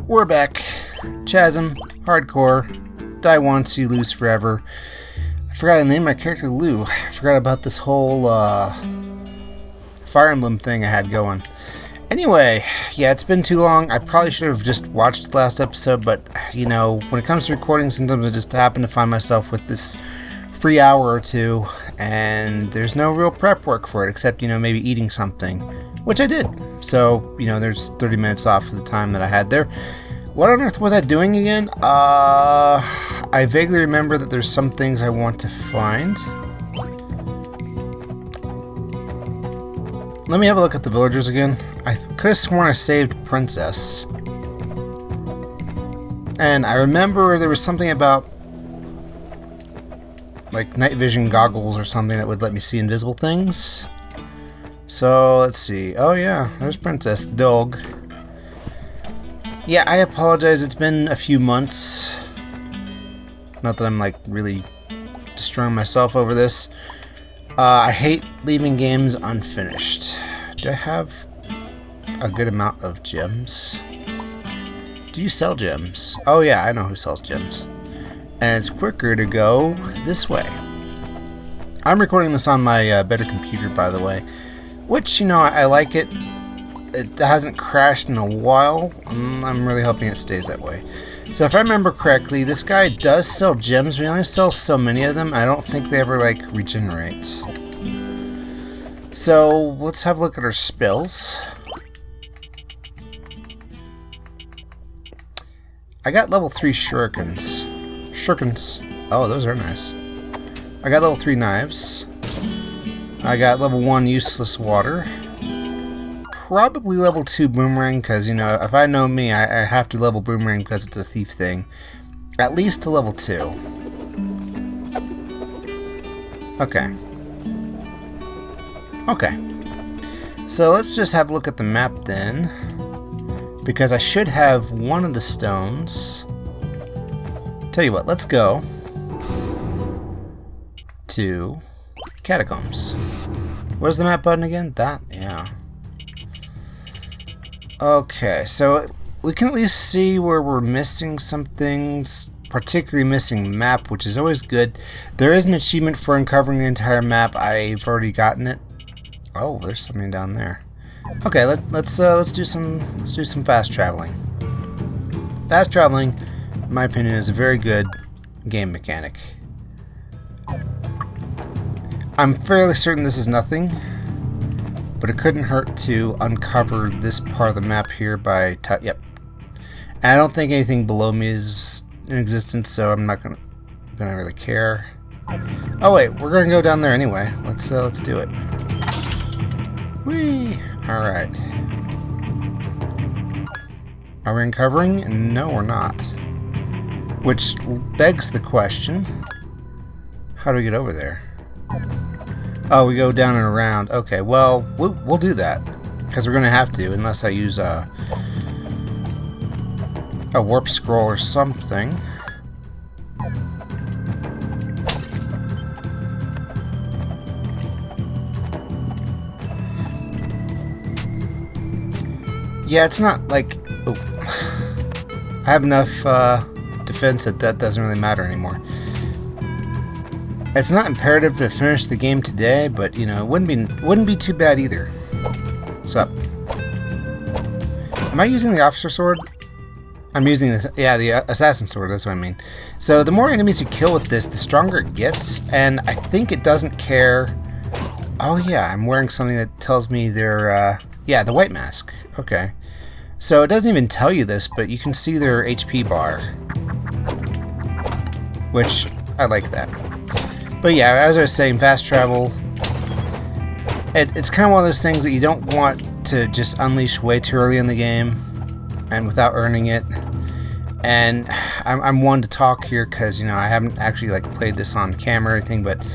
We're back. Chasm, hardcore, die once, you lose forever. I forgot to name my character Lou. I forgot about this whole Fire Emblem thing I had going. Anyway, yeah, it's been too long. I probably should have just watched the last episode, but, you know, when it comes to recording, sometimes I just happen to find myself with this free hour or two, and there's no real prep work for it, except, you know, maybe eating something, which I did. So, you know, there's 30 minutes off of the time that I had there. What on earth was I doing again? I vaguely remember that there's some things I want to find. Let me have a look at the villagers again. I could have sworn I saved Princess. And I remember there was something about like night vision goggles or something that would let me see invisible things. So let's see. Oh yeah, there's Princess, the dog. Yeah, I apologize. It's been a few months. Not that I'm like really destroying myself over this. I hate leaving games unfinished. Do I have a good amount of gems? Do you sell gems? Oh yeah, I know who sells gems. And it's quicker to go this way. I'm recording this on my better computer, by the way. Which, you know, I like it. It hasn't crashed in a while. I'm really hoping it stays that way. So if I remember correctly, this guy does sell gems, but he only sells so many of them. I don't think they ever, like, regenerate. So let's have a look at our spells. I got level 3 shurikens. Oh, those are nice. I got level 3 knives. I got level 1 useless water. Probably level 2 boomerang, because, you know, if I know me, I have to level boomerang because it's a thief thing. At least to level 2. Okay. So let's just have a look at the map then. Because I should have one of the stones. Tell you what, let's go to Catacombs. Where's the map button again? That? Yeah. Okay, so we can at least see where we're missing some things, particularly missing map, which is always good. There is an achievement for uncovering the entire map. I've already gotten it. Oh, there's something down there. Okay, let's do some fast traveling. Fast traveling, in my opinion, is a very good game mechanic. I'm fairly certain this is nothing. But it couldn't hurt to uncover this part of the map here by... Yep. And I don't think anything below me is in existence, so I'm not gonna really care. Oh wait, we're gonna go down there anyway. Let's do it. Whee! Alright. Are we uncovering? No, we're not. Which begs the question, how do we get over there? Oh, we go down and around. Okay, well, we'll do that. Because we're going to have to, unless I use a warp scroll or something. Yeah, it's not like... Oh. I have enough defense that doesn't really matter anymore. It's not imperative to finish the game today, but you know, it wouldn't be too bad either. What's up? Am I using the officer sword? I'm using this, yeah, the assassin sword, that's what I mean. So the more enemies you kill with this, the stronger it gets, and I think it doesn't care. Oh yeah, I'm wearing something that tells me they're, yeah, the white mask. Okay. So it doesn't even tell you this, but you can see their HP bar. Which, I like that. But yeah, as I was saying, fast travel, it's kind of one of those things that you don't want to just unleash way too early in the game and without earning it. And I'm one to talk here because, you know, I haven't actually like played this on camera or anything, but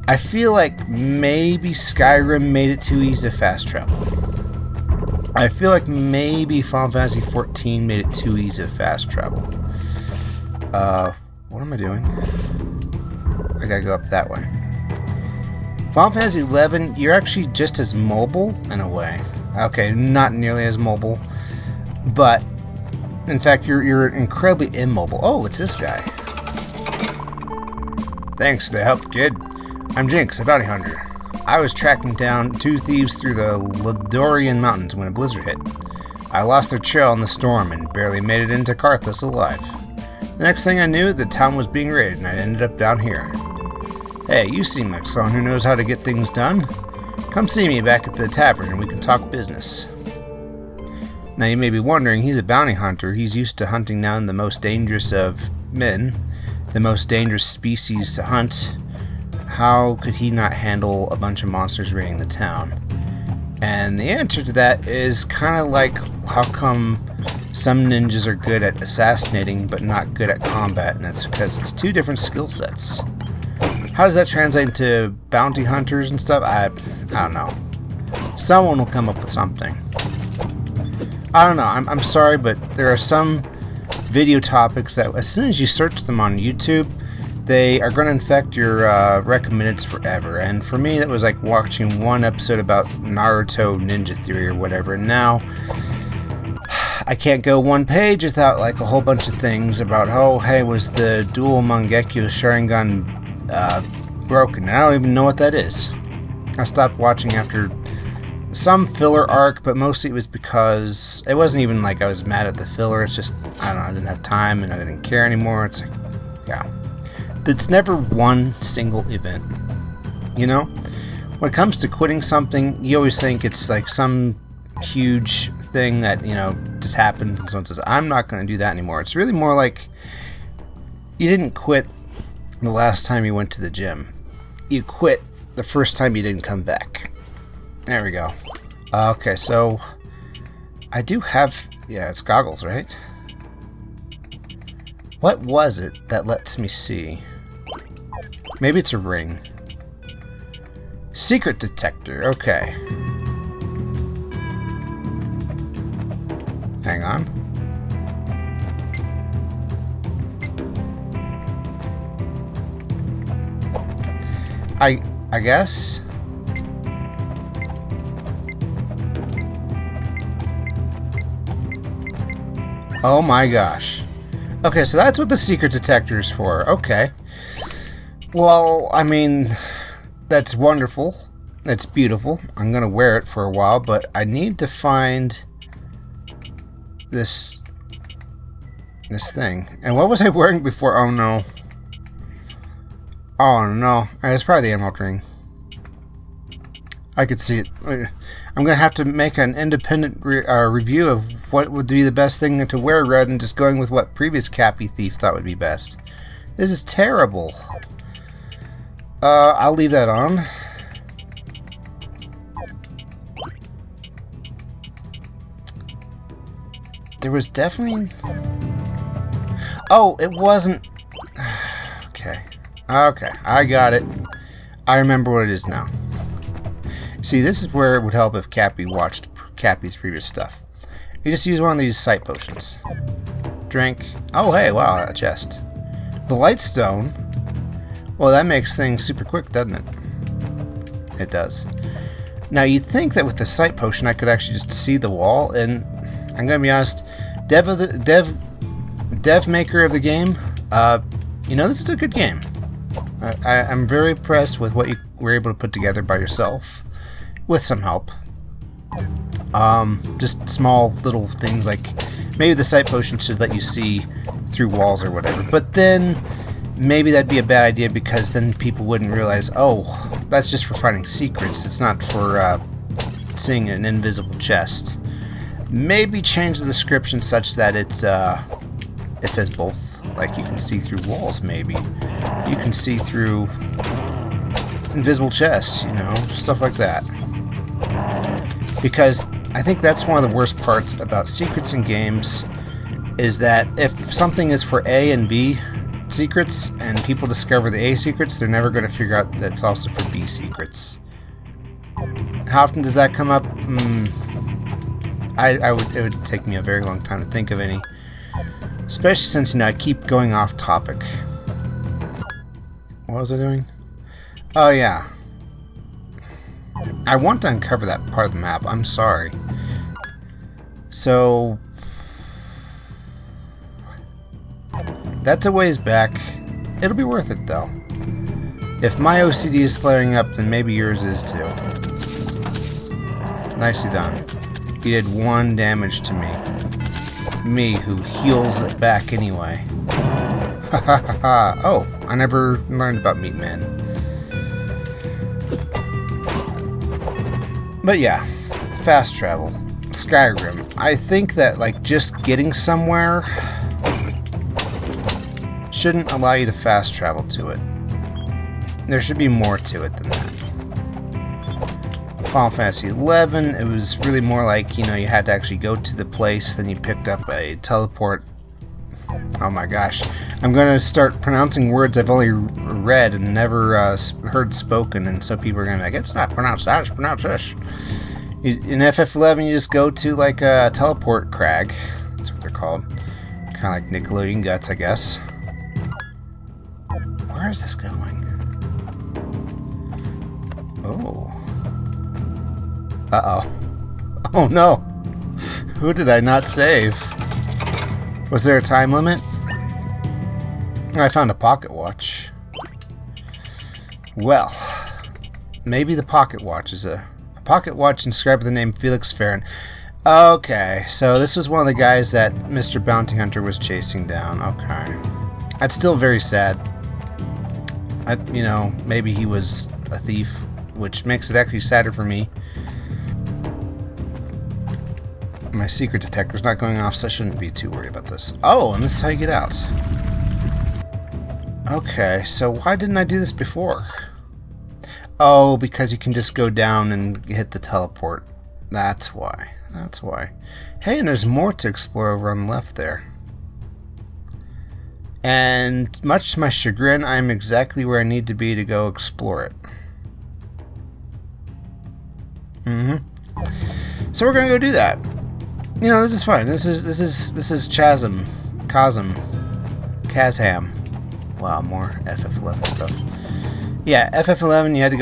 I feel like maybe Skyrim made it too easy to fast travel. I feel like maybe Final Fantasy XIV made it too easy to fast travel. What am I doing? I gotta go up that way. Final Fantasy XI, you're actually just as mobile in a way. Okay, not nearly as mobile, but In fact, you're incredibly immobile. Oh, it's this guy. Thanks for the help, kid. I'm Jinx, a bounty hunter. I was tracking down 2 thieves through the Ladorian Mountains when a blizzard hit. I lost their trail in the storm and barely made it into Karthus alive. The next thing I knew, the town was being raided and I ended up down here. Hey, you seem like someone who knows how to get things done. Come see me back at the tavern and we can talk business. Now you may be wondering, he's a bounty hunter. He's used to hunting down the most dangerous of men, the most dangerous species to hunt. How could he not handle a bunch of monsters raiding the town? And the answer to that is kind of like, how come some ninjas are good at assassinating but not good at combat? And that's because it's 2 different skill sets. How does that translate into bounty hunters and stuff? I don't know. Someone will come up with something. I don't know. I'm sorry, but there are some video topics that as soon as you search them on YouTube, they are going to infect your recommendeds forever. And for me, that was like watching one episode about Naruto Ninja Theory or whatever. And now I can't go one page without like a whole bunch of things about, oh, hey, was the dual Mangekyo Sharingan broken? And I don't even know what that is. I stopped watching after some filler arc, but mostly it was because it wasn't even like I was mad at the filler. It's just, I don't know, I didn't have time and I didn't care anymore. It's like, yeah. It's never one single event. You know? When it comes to quitting something, you always think it's like some huge thing that, you know, just happened and someone says, I'm not going to do that anymore. It's really more like you didn't quit the last time you went to the gym. You quit the first time you didn't come back. There we go. Okay, so I do have, yeah, it's goggles, right? What was it that lets me see? Maybe it's a ring. Secret detector, okay. Hang on. I guess. Oh my gosh. Okay, so that's what the secret detector is for. Okay. Well, I mean, that's wonderful. It's beautiful. I'm gonna wear it for a while, but I need to find this thing. And what was I wearing before? Oh no. Oh no. It's probably the emerald ring. I could see it. I'm gonna have to make an independent review of what would be the best thing to wear rather than just going with what previous Cappy Thief thought would be best. This is terrible. I'll leave that on. There was definitely... Oh, it wasn't... Okay. Okay, I got it. I remember what it is now. See, this is where it would help if Cappy watched Cappy's previous stuff. You just use one of these sight potions. Drink. Oh, hey, wow, a chest. The Lightstone. Well, that makes things super quick, doesn't it? It does. Now, you'd think that with the sight potion, I could actually just see the wall, and I'm gonna be honest, dev maker of the game, you know, this is a good game. I'm very impressed with what you were able to put together by yourself, with some help. Just small little things like maybe the sight potion should let you see through walls or whatever. But then maybe that'd be a bad idea because then people wouldn't realize, oh, that's just for finding secrets. It's not for seeing an invisible chest. Maybe change the description such that it's it says both. Like you can see through walls. Maybe you can see through invisible chests. You know, stuff like that. Because I think that's one of the worst parts about secrets in games is that if something is for A and B secrets and people discover the A secrets, they're never going to figure out that it's also for B secrets. How often does that come up? It would take me a very long time to think of any. Especially since, you know, I keep going off topic. What was I doing? Oh, yeah. I want to uncover that part of the map. I'm sorry. So... That's a ways back. It'll be worth it, though. If my OCD is flaring up, then maybe yours is, too. Nicely done. You did 1 damage to me. Me, who heals it back anyway. Ha ha ha ha. Oh, I never learned about Meat Man. But yeah, fast travel. Skyrim. I think that, like, just getting somewhere shouldn't allow you to fast travel to it. There should be more to it than that. Final Fantasy XI, it was really more like, you know, you had to actually go to the place, then you picked up a teleport. Oh my gosh. I'm going to start pronouncing words I've only read and never heard spoken, and so people are going to be like, it's not pronounced that, it's pronounced this. In FF11, you just go to, like, a teleport crag. That's what they're called. Kind of like Nickelodeon Guts, I guess. Where is this going? Oh. Uh-oh. Oh no! Who did I not save? Was there a time limit? I found a pocket watch. Well, maybe the pocket watch is a pocket watch inscribed with the name Felix Farron. Okay, so this was one of the guys that Mr. Bounty Hunter was chasing down. Okay. That's still very sad. You know, maybe he was a thief, which makes it actually sadder for me. My secret detector's not going off, so I shouldn't be too worried about this. Oh, and this is how you get out. Okay, so why didn't I do this before? Oh, because you can just go down and hit the teleport. That's why. That's why. Hey, and there's more to explore over on the left there. And much to my chagrin, I'm exactly where I need to be to go explore it. So we're gonna go do that. You know, this is fine. This is Chasm. Wow, more FF11 stuff. Yeah, FF11 you had to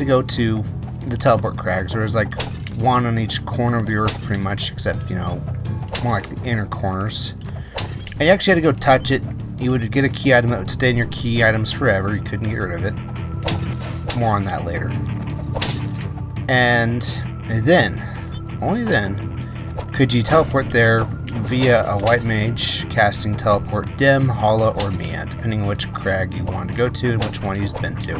go to the teleport crags. There was like one on each corner of the earth pretty much, except, you know, more like the inner corners. And you actually had to go touch it. You would get a key item that would stay in your key items forever. You couldn't get rid of it. More on that later. And then, only then, could you teleport there via a white mage casting teleport Dim, Hala, or Mia, depending on which crag you want to go to and which one you've been to.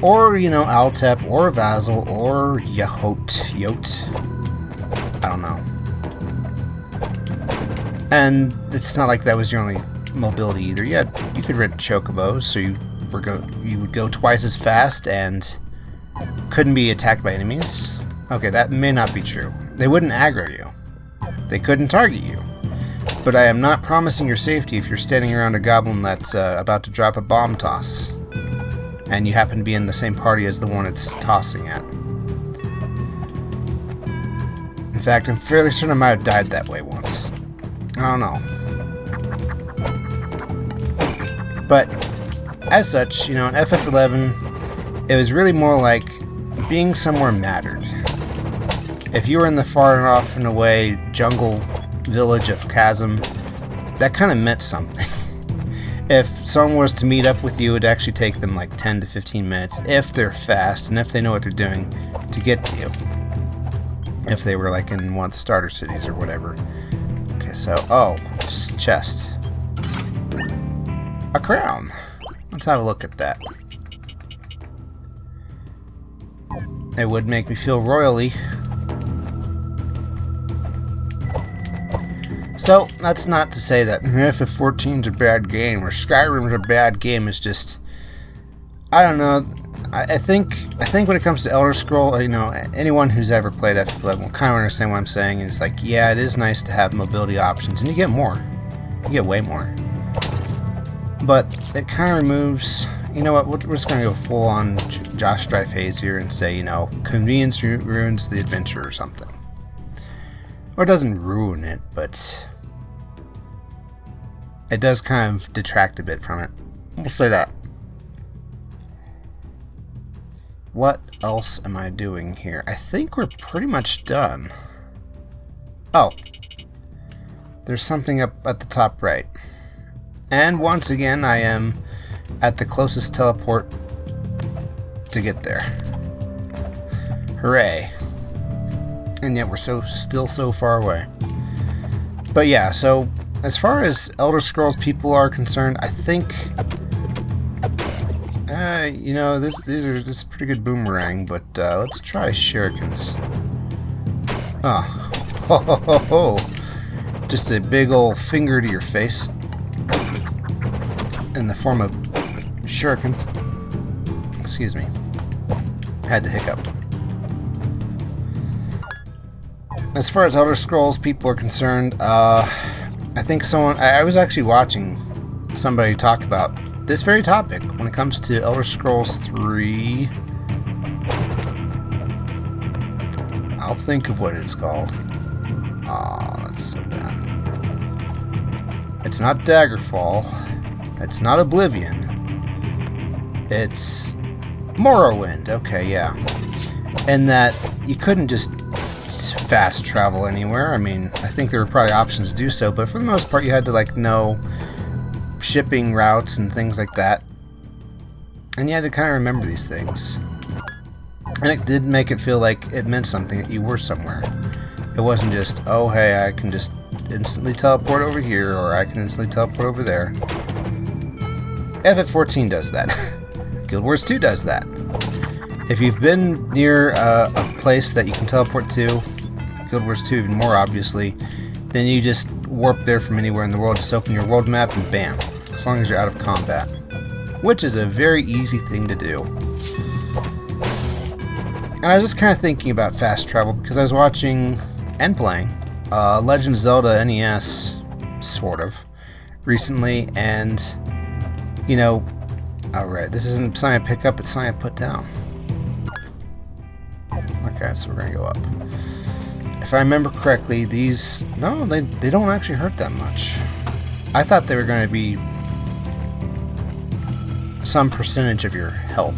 Or, you know, Altep, or Vassal, or Yote. I don't know. And it's not like that was your only mobility either. You could rent chocobos, so you would go twice as fast and couldn't be attacked by enemies. Okay, that may not be true. They wouldn't aggro you. They couldn't target you. But I am not promising your safety if you're standing around a goblin that's about to drop a bomb toss, and you happen to be in the same party as the one it's tossing at. In fact, I'm fairly certain I might have died that way once. I don't know. But, as such, you know, in FF11, it was really more like being somewhere mattered. If you were in the far off and away jungle village of Chasm, that kind of meant something. If someone was to meet up with you, it would actually take them like 10 to 15 minutes, if they're fast and if they know what they're doing, to get to you. If they were like in one of the starter cities or whatever. Okay, so, oh, it's just a chest. A crown. Let's have a look at that. It would make me feel royally. So, that's not to say that FF14's a bad game, or Skyrim's a bad game. It's just, I don't know. I think when it comes to Elder Scroll, you know, anyone who's ever played FF11 will kind of understand what I'm saying. And it's like, yeah, it is nice to have mobility options, and you get more. You get way more. But it kind of removes, you know what, we're just going to go full on Josh Strife Hayes here and say, you know, convenience ruins the adventure or something. Or it doesn't ruin it, but it does kind of detract a bit from it. We'll say that. What else am I doing here? I think we're pretty much done. Oh. there's something up at the top right. And once again, I am at the closest teleport to get there. Hooray. And yet we're still so far away. But yeah, so as far as Elder Scrolls people are concerned, I think you know, this is a pretty good boomerang, but let's try shurikens. Oh. Ho, ho, ho, ho. Just a big old finger to your face in the form of shurikens. Excuse me. Had to hiccup. As far as Elder Scrolls people are concerned, I think I was actually watching somebody talk about this very topic when it comes to Elder Scrolls 3. I'll think of what it's called. Aw, that's so bad. It's not Daggerfall. It's not Oblivion. It's Morrowind. Okay, yeah. And that you couldn't just fast travel anywhere. I mean, I think there were probably options to do so, but for the most part you had to like know shipping routes and things like that. And you had to kind of remember these things. And it did make it feel like it meant something, that you were somewhere. It wasn't just, oh hey, I can just instantly teleport over here, or I can instantly teleport over there. FF14 does that. Guild Wars 2 does that. If you've been near a place that you can teleport to, Guild Wars 2 even more obviously, then you just warp there from anywhere in the world, just open your world map and bam, as long as you're out of combat. Which is a very easy thing to do. And I was just kind of thinking about fast travel because I was watching and playing Legend of Zelda NES, sort of, recently, and, you know, alright, this isn't something I pick up, it's something I put down. Okay, so we're gonna go up. If I remember correctly, these... No, they don't actually hurt that much. I thought they were going to be some percentage of your health.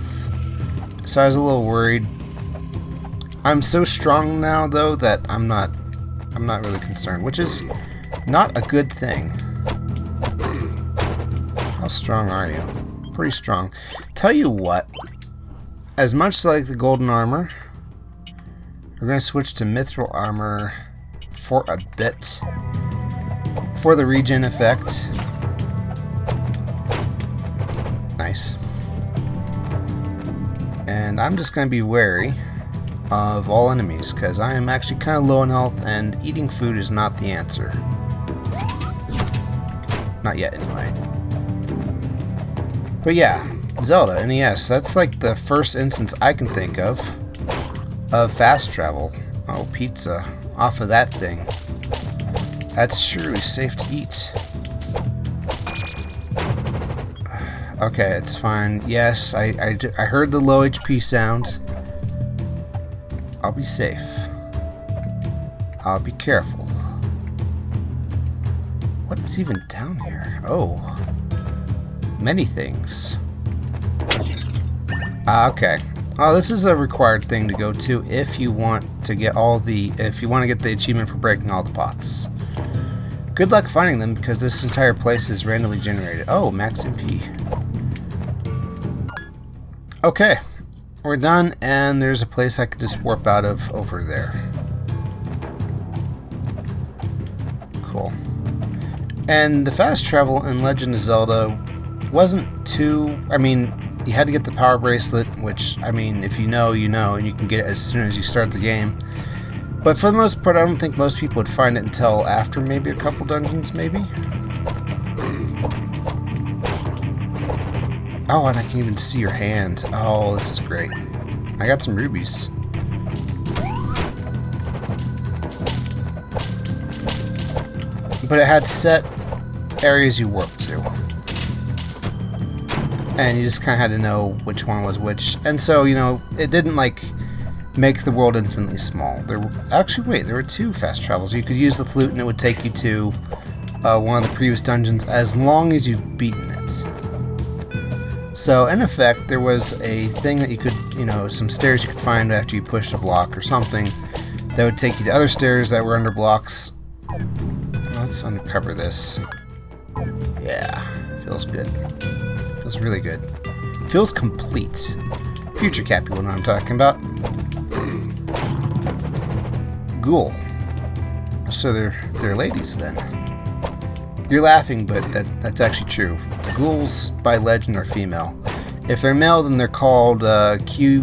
So I was a little worried. I'm so strong now, though, that I'm not really concerned, which is not a good thing. How strong are you? Pretty strong. Tell you what, as much like the golden armor, we're going to switch to mithril armor for a bit. For the regen effect. Nice. And I'm just going to be wary of all enemies, because I am actually kind of low in health, and eating food is not the answer. Not yet, anyway. But yeah, Zelda, NES, that's like the first instance I can think of fast travel. Oh, pizza. Off of that thing. That's surely safe to eat. Okay, it's fine. Yes, I heard the low HP sound. I'll be safe. I'll be careful. What is even down here? Oh. Many things. Okay. Oh, this is a required thing to go to if you want to get the achievement for breaking all the pots. Good luck finding them, because this entire place is randomly generated. Oh, max MP. Okay. We're done, and there's a place I could just warp out of over there. Cool. And the fast travel in Legend of Zelda wasn't too... I mean, you had to get the power bracelet, which, I mean, if you know, you know, and you can get it as soon as you start the game. But for the most part, I don't think most people would find it until after maybe a couple dungeons, maybe? Oh, and I can even see your hand. Oh, this is great. I got some rubies. But it had set areas you warp to. And you just kind of had to know which one was which. And so, you know, it didn't, like, make the world infinitely small. There were two fast travels. You could use the flute and it would take you to one of the previous dungeons as long as you've beaten it. So, in effect, there was a thing that you could, you know, some stairs you could find after you pushed a block or something that would take you to other stairs that were under blocks. Oh, let's uncover this. Yeah, feels good. Feels really good. Feels complete. Future Cappy will know what I'm talking about. Ghoul. So they're ladies then. You're laughing, but that's actually true. Ghouls by legend are female. If they're male, then they're called Qutrubs.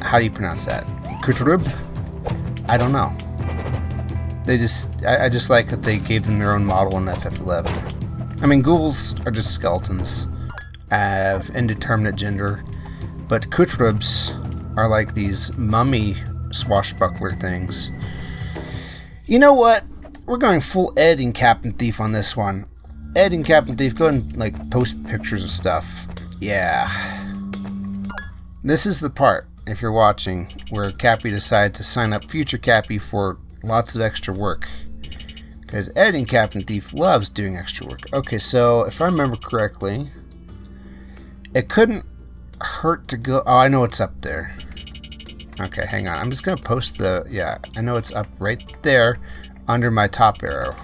How do you pronounce that? Qutrub? I don't know. I just like that they gave them their own model in FF11. I mean, ghouls are just skeletons, have indeterminate gender, but Qutrubs are like these mummy swashbuckler things. You know what? We're going full Ed and Captain Thief on this one. Ed and Captain Thief, go and like post pictures of stuff. Yeah. This is the part, if you're watching, where Cappy decided to sign up Future Cappy for lots of extra work. Because Ed and Captain Thief loves doing extra work. Okay, so if I remember correctly, it couldn't hurt to go... Oh, I know it's up there. Okay, hang on. I'm just going to post the... Yeah, I know it's up right there under my top arrow.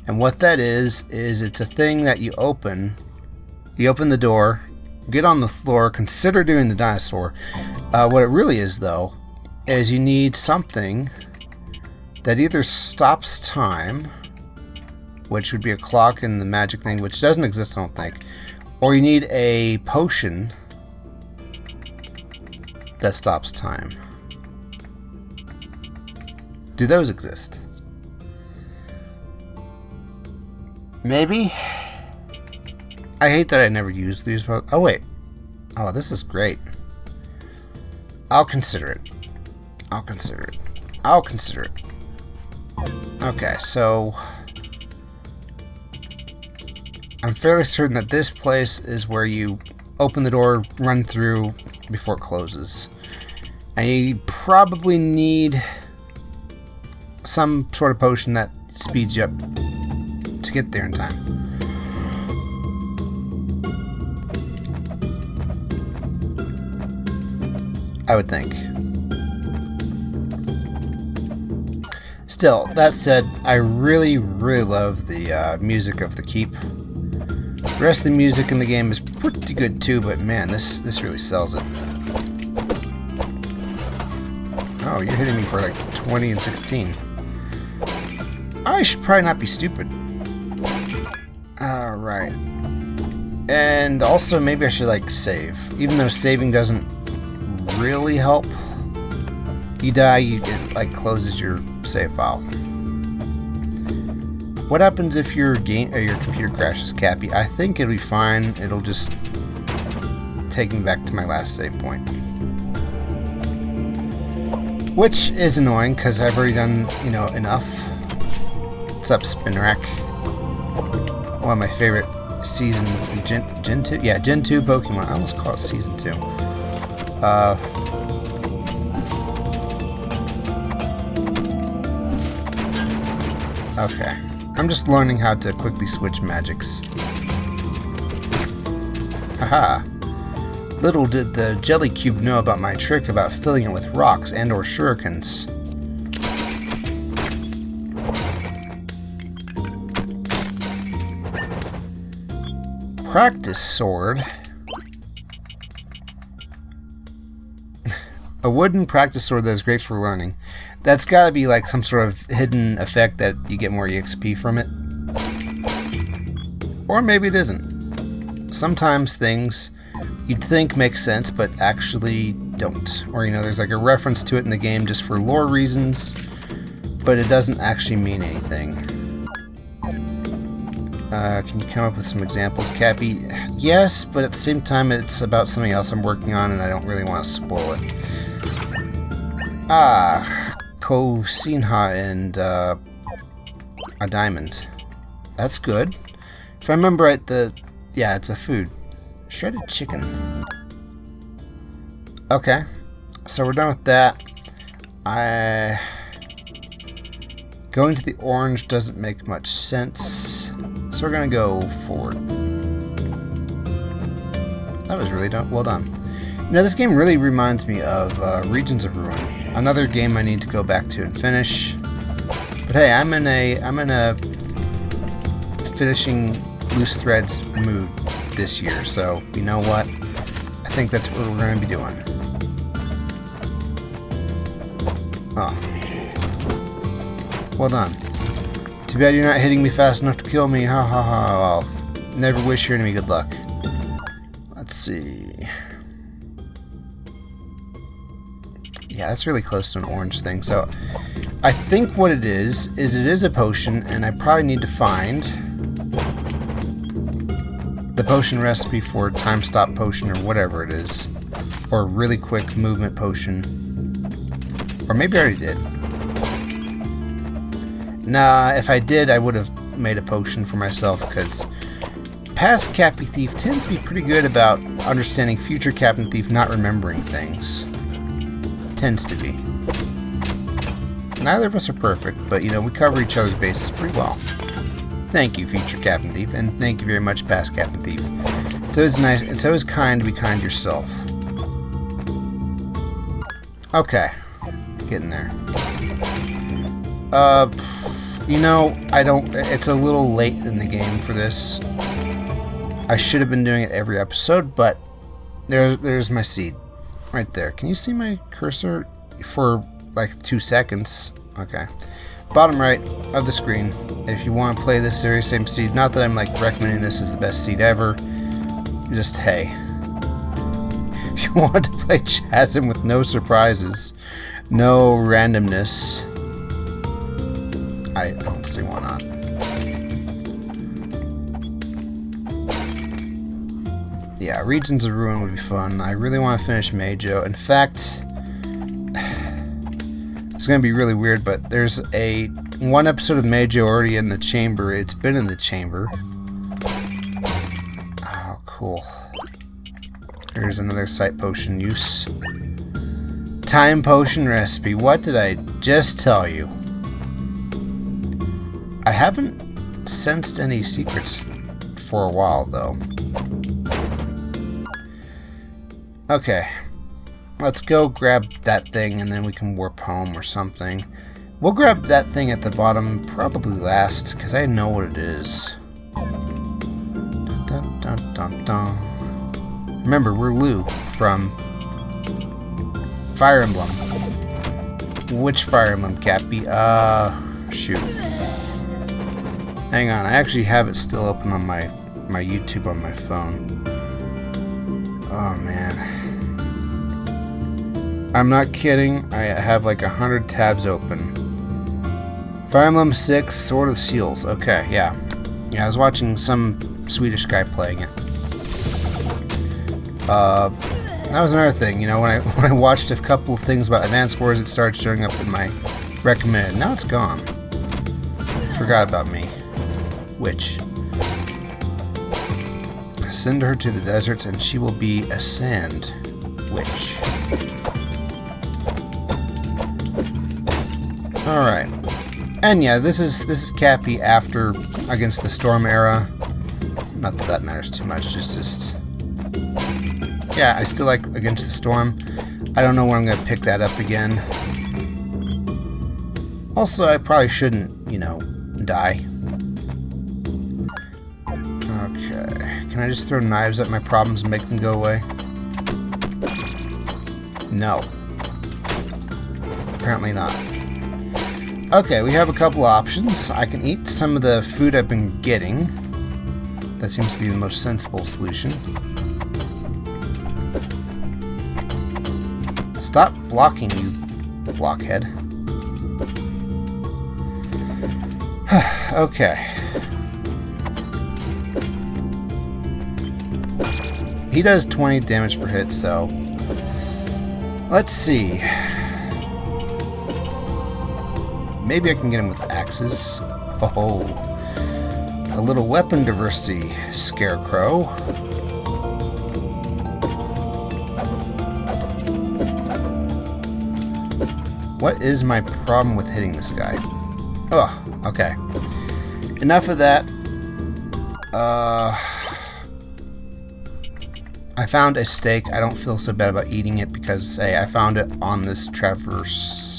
And what that is it's a thing that you open. You open the door, get on the floor, consider doing the dinosaur. What it really is, though, is you need something that either stops time, which would be a clock in the magic thing, which doesn't exist, I don't think, or you need a potion that stops time. Do those exist? Maybe? I hate that I never used these. Oh, wait. Oh, this is great. I'll consider it. I'll consider it. I'll consider it. Okay, so... I'm fairly certain that this place is where you open the door, run through before it closes. And you probably need some sort of potion that speeds you up to get there in time. I would think. Still, that said, I really, really love the music of the keep. The rest of the music in the game is pretty good too, but man, this really sells it. Oh, you're hitting me for like 20 and 16. I should probably not be stupid. Alright. And also, maybe I should like save. Even though saving doesn't really help. You die, it like closes your save file. What happens if your game or your computer crashes, Cappy? I think it'll be fine. It'll just take me back to my last save point. Which is annoying because I've already done, you know, enough. What's up, Spinrack? One of my favorite season Gen 2? Yeah, Gen 2 Pokemon. I almost call it Season 2. Okay. I'm just learning how to quickly switch magics. Haha. Little did the Jelly Cube know about my trick about filling it with rocks and or shurikens. Practice sword. A wooden practice sword that is great for learning. That's gotta be like some sort of hidden effect that you get more EXP from it. Or maybe it isn't. Sometimes things you'd think make sense, but actually don't. Or, you know, there's like a reference to it in the game just for lore reasons, but it doesn't actually mean anything. Can you come up with some examples, Cappy? Yes, but at the same time it's about something else I'm working on and I don't really want to spoil it. Kosinha and a diamond. That's good. If I remember right, yeah, it's a food. Shredded chicken. Okay, so we're done with that. Going to the orange doesn't make much sense, so we're gonna go forward. That was really well done. You know, this game really reminds me of Regions of Ruin. Another game I need to go back to and finish. But hey, I'm in a finishing loose threads mood this year, so you know what? I think that's what we're going to be doing. Oh. Well done. Too bad you're not hitting me fast enough to kill me. Ha ha ha. Well, never wish your enemy good luck. Let's see. Yeah, that's really close to an orange thing. So, I think what it is it is a potion, and I probably need to find the potion recipe for time stop potion or whatever it is. Or really quick movement potion. Or maybe I already did. Nah, if I did, I would have made a potion for myself, because past Cappy Thief tends to be pretty good about understanding future Captain Thief not remembering things. Tends to be. Neither of us are perfect, but, you know, we cover each other's bases pretty well. Thank you, future Captain Thief, and thank you very much, past Captain Thief. It's always nice, it's always kind to be kind yourself. Okay. Getting there. You know, it's a little late in the game for this. I should have been doing it every episode, but there's my seed. Right there. Can you see my cursor for like 2 seconds? Okay. Bottom right of the screen. If you want to play this very same seed, not that I'm like recommending this as the best seed ever. Just hey. If you want to play Chasm with no surprises, no randomness, I don't see why not. Yeah, Regions of Ruin would be fun. I really want to finish Mage. In fact, it's going to be really weird, but there's one episode of Mage already in the chamber. It's been in the chamber. Oh, cool. Here's another sight potion use. Time potion recipe. What did I just tell you? I haven't sensed any secrets for a while, though. Okay. Let's go grab that thing, and then we can warp home or something. We'll grab that thing at the bottom, probably last, because I know what it is. Dun, dun, dun, dun. Remember, we're Lou from Fire Emblem. Which Fire Emblem, Cappy? Shoot. Hang on, I actually have it still open on my YouTube on my phone. Oh man. I'm not kidding, I have like 100 tabs open. Fire Emblem 6, Sword of Seals. Okay, yeah. Yeah, I was watching some Swedish guy playing it. That was another thing, you know, when I watched a couple of things about Advance Wars, it started showing up in my recommended. Now it's gone. I forgot about me. Which? Send her to the desert and she will be a sand witch. Alright. And yeah, this is Cappy after Against the Storm era. Not that that matters too much, just yeah, I still like Against the Storm. I don't know when I'm gonna pick that up again. Also, I probably shouldn't, you know, die. Okay. Can I just throw knives at my problems and make them go away? No. Apparently not. Okay, we have a couple options. I can eat some of the food I've been getting. That seems to be the most sensible solution. Stop blocking, you blockhead. Okay. He does 20 damage per hit, so let's see. Maybe I can get him with axes. Oh, a little weapon diversity, Scarecrow. What is my problem with hitting this guy? Oh, okay. Enough of that. I found a steak. I don't feel so bad about eating it because, hey, I found it on this traversier.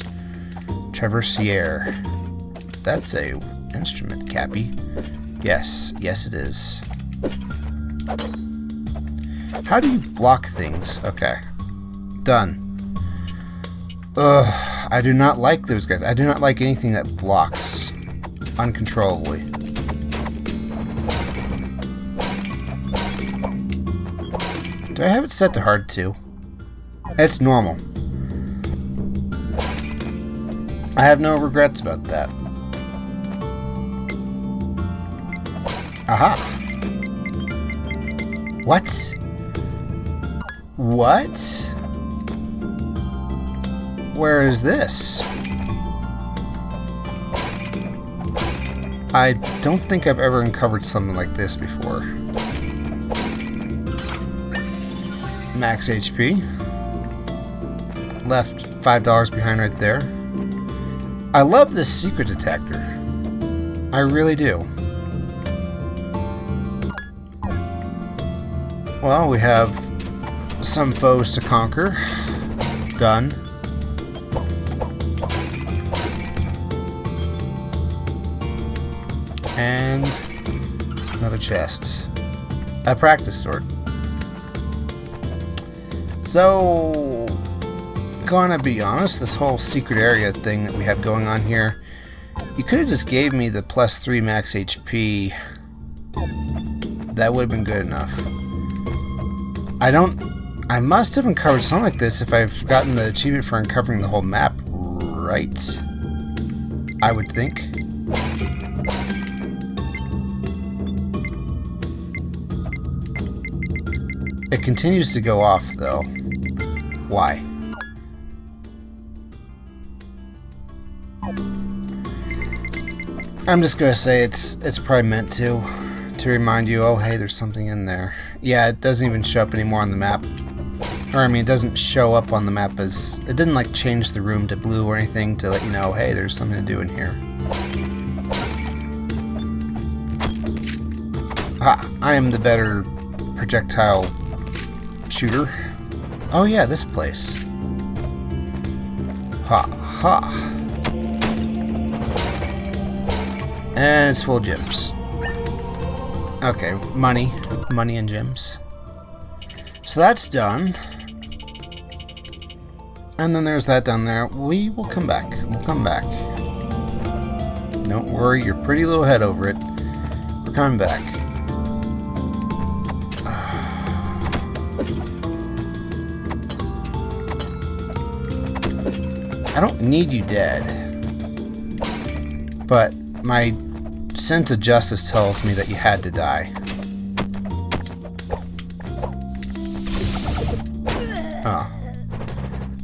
That's a instrument, Cappy. Yes, yes it is. How do you block things? Okay. Done. Ugh, I do not like those guys. I do not like anything that blocks uncontrollably. Do I have it set to hard too? It's normal. I have no regrets about that. Aha! What? What? Where is this? I don't think I've ever uncovered something like this before. Max HP. Left $5 behind right there. I love this secret detector. I really do. Well, we have some foes to conquer. Done. And another chest. A practice sword. So, gonna be honest, this whole secret area thing that we have going on here, you could have just gave me the +3 max HP. That would have been good enough. I must have uncovered something like this if I've gotten the achievement for uncovering the whole map, right? I would think. It continues to go off, though. Why? I'm just gonna say it's probably meant to remind you, oh hey, there's something in there. Yeah, it doesn't even show up anymore on the map. Or I mean, it doesn't show up on the map as... It didn't like change the room to blue or anything to let you know, hey, there's something to do in here. Ha! I am the better projectile shooter. Oh yeah, this place. Ha! Ha! And it's full of gems. Okay, money and gems. So that's done. And then there's that down there. We will come back. We'll come back. Don't worry your pretty little head over it. We're coming back. I don't need you dead. But my sense of justice tells me that you had to die. Oh.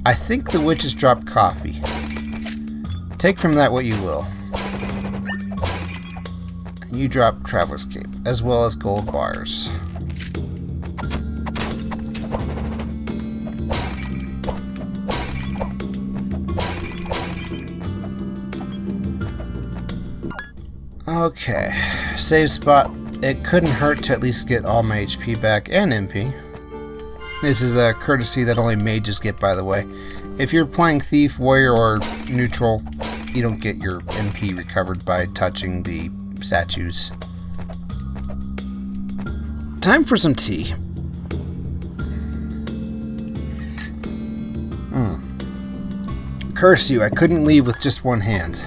I think the witches dropped coffee. Take from that what you will. You drop Traveler's Cape, as well as gold bars. Okay, save spot. It couldn't hurt to at least get all my HP back and MP. This is a courtesy that only mages get, by the way. If you're playing Thief, Warrior, or Neutral, you don't get your MP recovered by touching the statues. Time for some tea. Curse you, I couldn't leave with just one hand.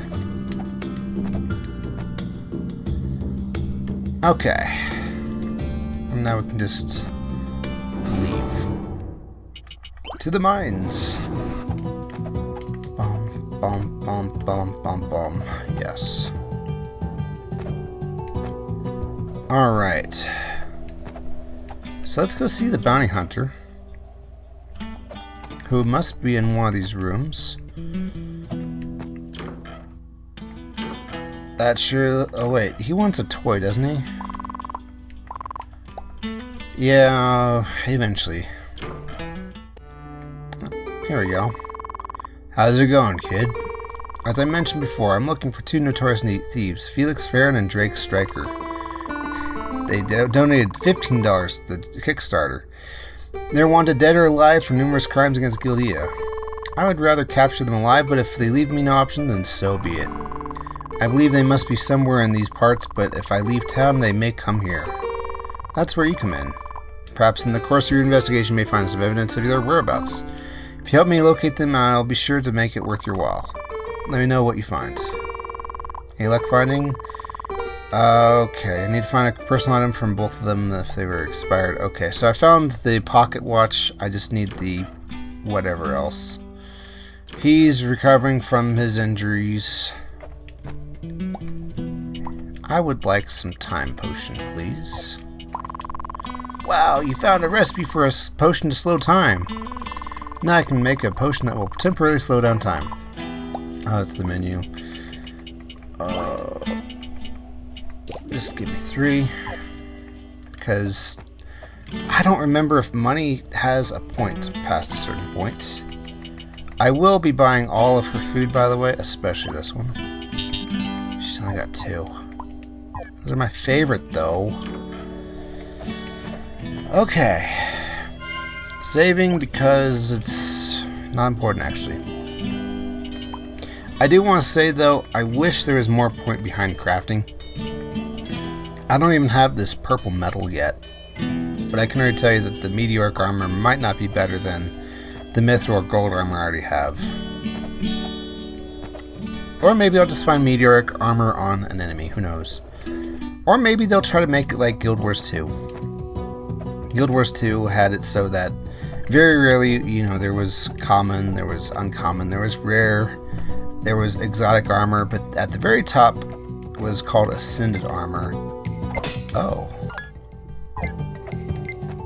Okay. And now we can just leave. To the mines. Bum, bum, bum, bum, bum, bum. Yes. Alright. So let's go see the bounty hunter. Who must be in one of these rooms. That sure... Oh wait, he wants a toy, doesn't he? Yeah, eventually. Here we go. How's it going, kid? As I mentioned before, I'm looking for two notorious thieves, Felix Farron and Drake Stryker. They donated $15 to the Kickstarter. They're wanted dead or alive for numerous crimes against Guildea. I would rather capture them alive, but if they leave me no option, then so be it. I believe they must be somewhere in these parts, but if I leave town, they may come here. That's where you come in. Perhaps in the course of your investigation, you may find some evidence of their whereabouts. If you help me locate them, I'll be sure to make it worth your while. Let me know what you find. Any luck finding? Okay, I need to find a personal item from both of them if they were expired. Okay, so I found the pocket watch. I just need the whatever else. He's recovering from his injuries. I would like some time potion, please. Wow, you found a recipe for a potion to slow time. Now I can make a potion that will temporarily slow down time. Oh, that's the menu. Just give me 3. Because I don't remember if money has a point past a certain point. I will be buying all of her food, by the way, especially this one. She's only got 2. Those are my favorite, though. Okay. Saving because it's not important, actually. I do want to say, though, I wish there was more point behind crafting. I don't even have this purple metal yet, but I can already tell you that the meteoric armor might not be better than the mithril or gold armor I already have. Or maybe I'll just find meteoric armor on an enemy, who knows. Or maybe they'll try to make it like Guild Wars 2. Guild Wars 2 had it so that very rarely, you know, there was common, there was uncommon, there was rare, there was exotic armor, but at the very top was called Ascended Armor. Oh.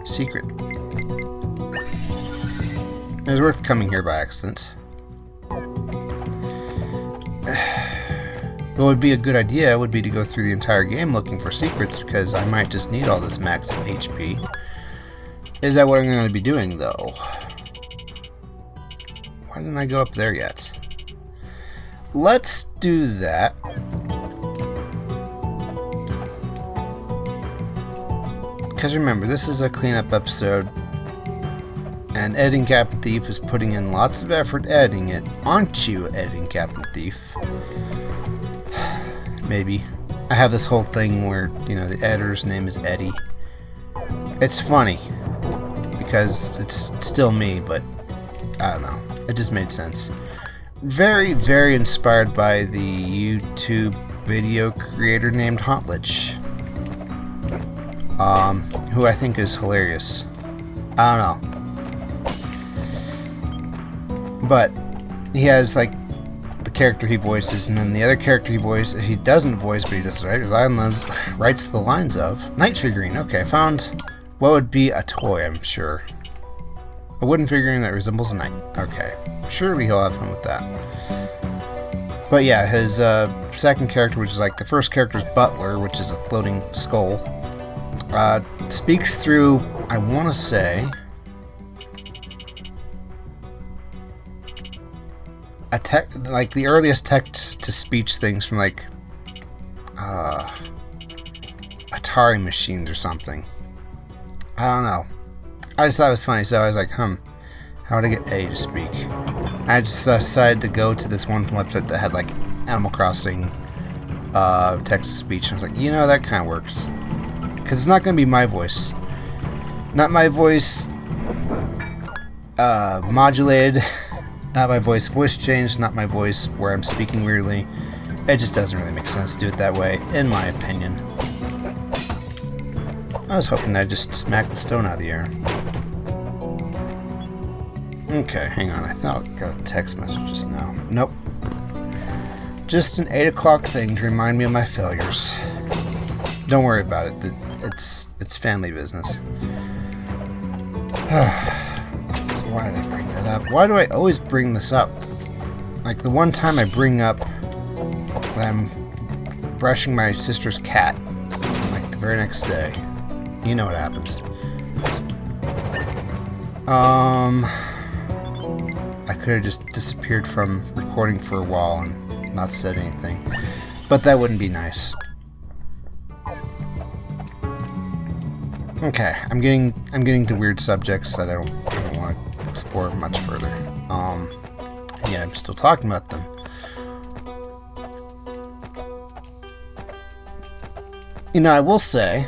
Secret. It was worth coming here by accident. What would be a good idea would be to go through the entire game looking for secrets, because I might just need all this max HP. Is that what I'm going to be doing, though? Why didn't I go up there yet? Let's do that. Because remember, this is a cleanup episode, and editing Captain Thief is putting in lots of effort editing it. Aren't you, editing Captain Thief? Maybe. I have this whole thing where, you know, the editor's name is Eddie. It's funny, because it's still me, but I don't know. It just made sense. Very, very inspired by the YouTube video creator named Hotlich. Who I think is hilarious. I don't know. But he has, like, the character he voices, and then the other character he doesn't voice, but he just writes the lines of. Night figurine. Okay, I found what would be a toy, I'm sure. A wooden figurine that resembles a knight. Okay. Surely he'll have fun with that. But yeah, his second character, which is like the first character's butler, which is a floating skull, speaks through, I want to say, like the earliest text-to-speech things from like Atari machines or something. I don't know. I just thought it was funny, so I was like, how would I get A to speak? I just decided to go to this one website that had like Animal Crossing text-to-speech, and I was like, you know, that kind of works. Because it's not going to be my voice. Not my voice modulated. Not my voice changed. Not my voice where I'm speaking weirdly. It just doesn't really make sense to do it that way, in my opinion. I was hoping I'd just smack the stone out of the air. Okay, hang on. I thought I got a text message just now. Nope. Just an 8 o'clock thing to remind me of my failures. Don't worry about it. It's family business. Why did I bring that up? Why do I always bring this up? Like the one time I bring up that I'm brushing my sister's cat, like the very next day. You know what happens. I could have just disappeared from recording for a while and not said anything, but that wouldn't be nice. Okay, I'm getting to weird subjects that I don't want to explore much further. Yeah, I'm still talking about them. You know, I will say,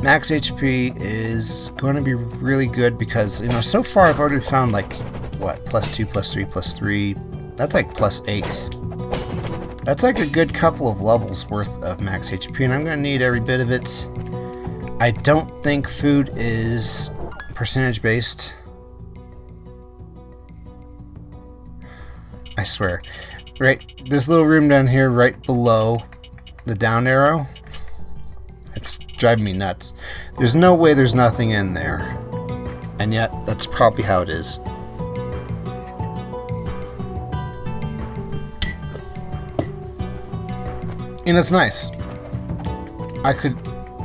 max HP is going to be really good because, you know, so far I've already found, like, what, +2, +3, +3. That's like +8. That's like a good couple of levels worth of max HP, and I'm going to need every bit of it. I don't think food is percentage based. I swear. Right, this little room down here right below the down arrow, it's driving me nuts. There's no way there's nothing in there. And yet, that's probably how it is. And it's nice. I could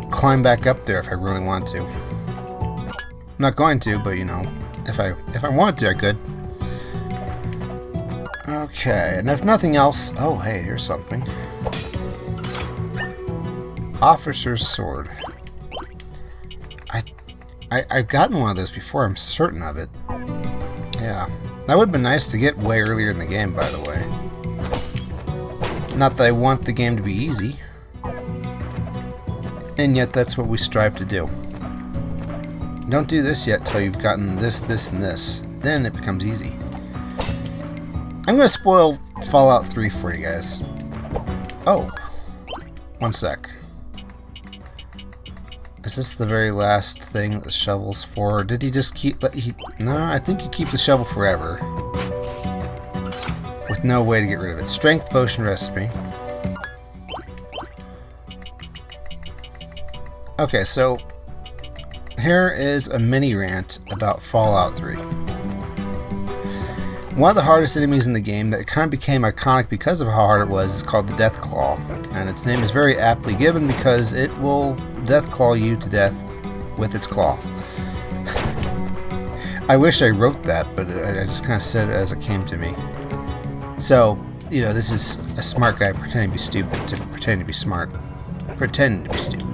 climb back up there if I really want to. I'm not going to, but you know, if I wanted to, I could. Okay, and if nothing else... Oh, hey, here's something. Officer's Sword. I've gotten one of those before, I'm certain of it. Yeah. That would have been nice to get way earlier in the game, by the way. Not that I want the game to be easy. And yet that's what we strive to do. Don't do this yet till you've gotten this, this, and this. Then it becomes easy. I'm going to spoil Fallout 3 for you guys. Oh. One sec. Is this the very last thing that the shovel's for? Or did he just keep... No, I think you keep the shovel forever. With no way to get rid of it. Strength potion recipe. Okay, so... here is a mini rant about Fallout 3. One of the hardest enemies in the game that kind of became iconic because of how hard it was is called the Death Claw. And its name is very aptly given because it will death claw you to death with its claw. I wish I wrote that, but I just kind of said it as it came to me. So, you know, this is a smart guy pretending to be stupid to pretend to be smart. Pretend to be stupid.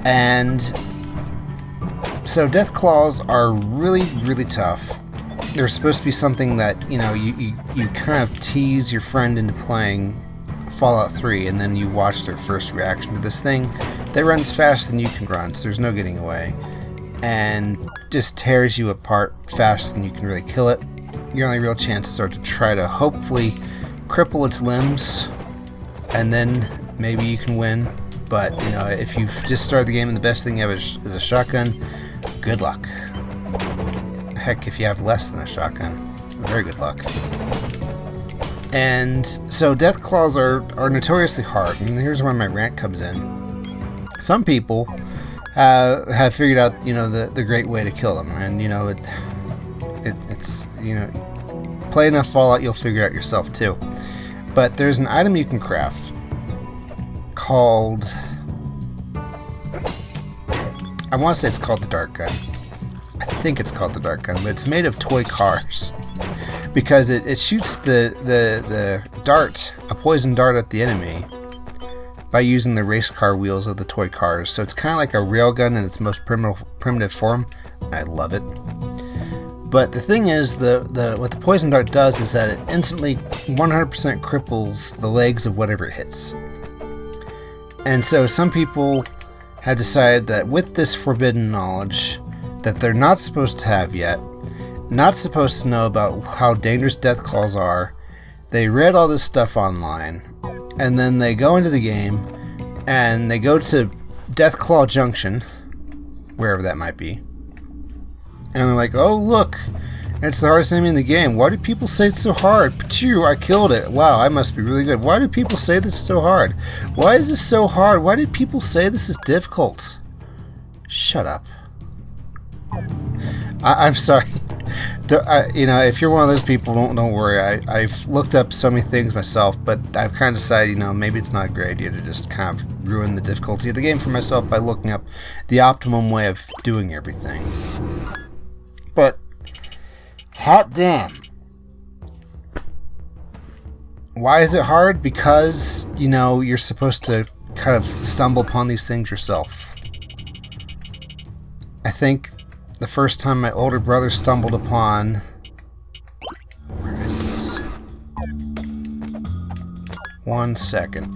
And so death claws are really, really tough. They're supposed to be something that, you know, you kind of tease your friend into playing Fallout 3, and then you watch their first reaction to this thing that runs faster than you can run, so there's no getting away, and just tears you apart faster than you can really kill it. Your only real chances are to try to hopefully cripple its limbs, and then maybe you can win. But, you know, if you've just started the game and the best thing you have is a shotgun, good luck. Heck, if you have less than a shotgun, very good luck. And so death claws are notoriously hard, and here's where my rant comes in. Some people have figured out, you know, the great way to kill them, and you know it's you know, play enough Fallout, you'll figure it out yourself too. But there's an item you can craft called, I want to say it's called the Dart Gun. I think it's called the Dart Gun, but it's made of toy cars. Because it shoots the dart, a poison dart at the enemy, by using the race car wheels of the toy cars. So it's kind of like a railgun in its most primitive form. I love it. But the thing is, what the poison dart does is that it instantly 100% cripples the legs of whatever it hits. And so some people have decided that with this forbidden knowledge that they're not supposed to have yet, not supposed to know about how dangerous death claws are, they read all this stuff online, and then they go into the game, and they go to Death Claw Junction, wherever that might be, and they're like, oh look, it's the hardest enemy in the game. Why do people say it's so hard? Pachoo, I killed it. Wow, I must be really good. Why do people say this is so hard? Why is this so hard? Why did people say this is difficult? Shut up. I'm sorry. You know, if you're one of those people, don't worry. I've looked up so many things myself, but I've kind of decided, you know, maybe it's not a great idea to just kind of ruin the difficulty of the game for myself by looking up the optimum way of doing everything. But, hot damn. Why is it hard? Because, you know, you're supposed to kind of stumble upon these things yourself. I think the first time my older brother stumbled upon... Where is this? 1 second.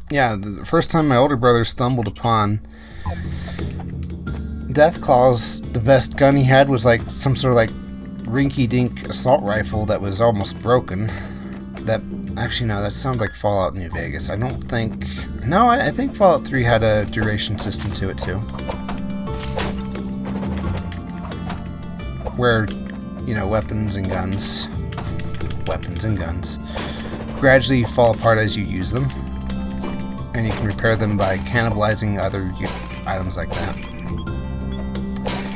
Yeah, the first time my older brother stumbled upon Deathclaws, the best gun he had was like some sort of like rinky-dink assault rifle that was almost broken. That actually, no, that sounds like Fallout New Vegas. I don't think... No, I think Fallout 3 had a duration system to it too. Where, you know, weapons and guns gradually fall apart as you use them. And you can repair them by cannibalizing other items like that.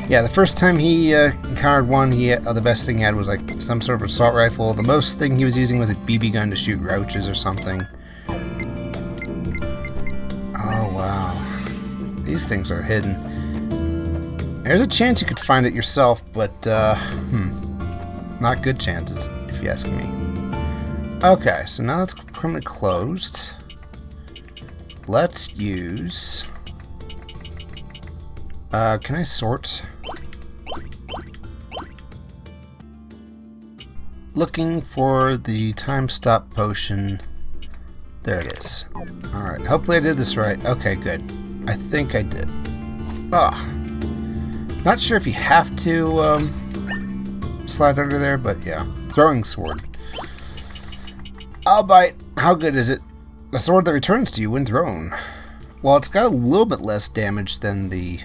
Yeah, the first time he encountered one, the best thing he had was like some sort of assault rifle. The most thing he was using was a BB gun to shoot roaches or something. Oh wow, these things are hidden. There's a chance you could find it yourself, but not good chances if you ask me. Okay, so now that's permanently closed. Let's use... can I sort? Looking for the time stop potion. There it is. Alright, hopefully I did this right. Okay, good. I think I did. Ah. Not sure if you have to slide under there, but yeah. Throwing sword. I'll bite. How good is it? A sword that returns to you when thrown. Well, it's got a little bit less damage than the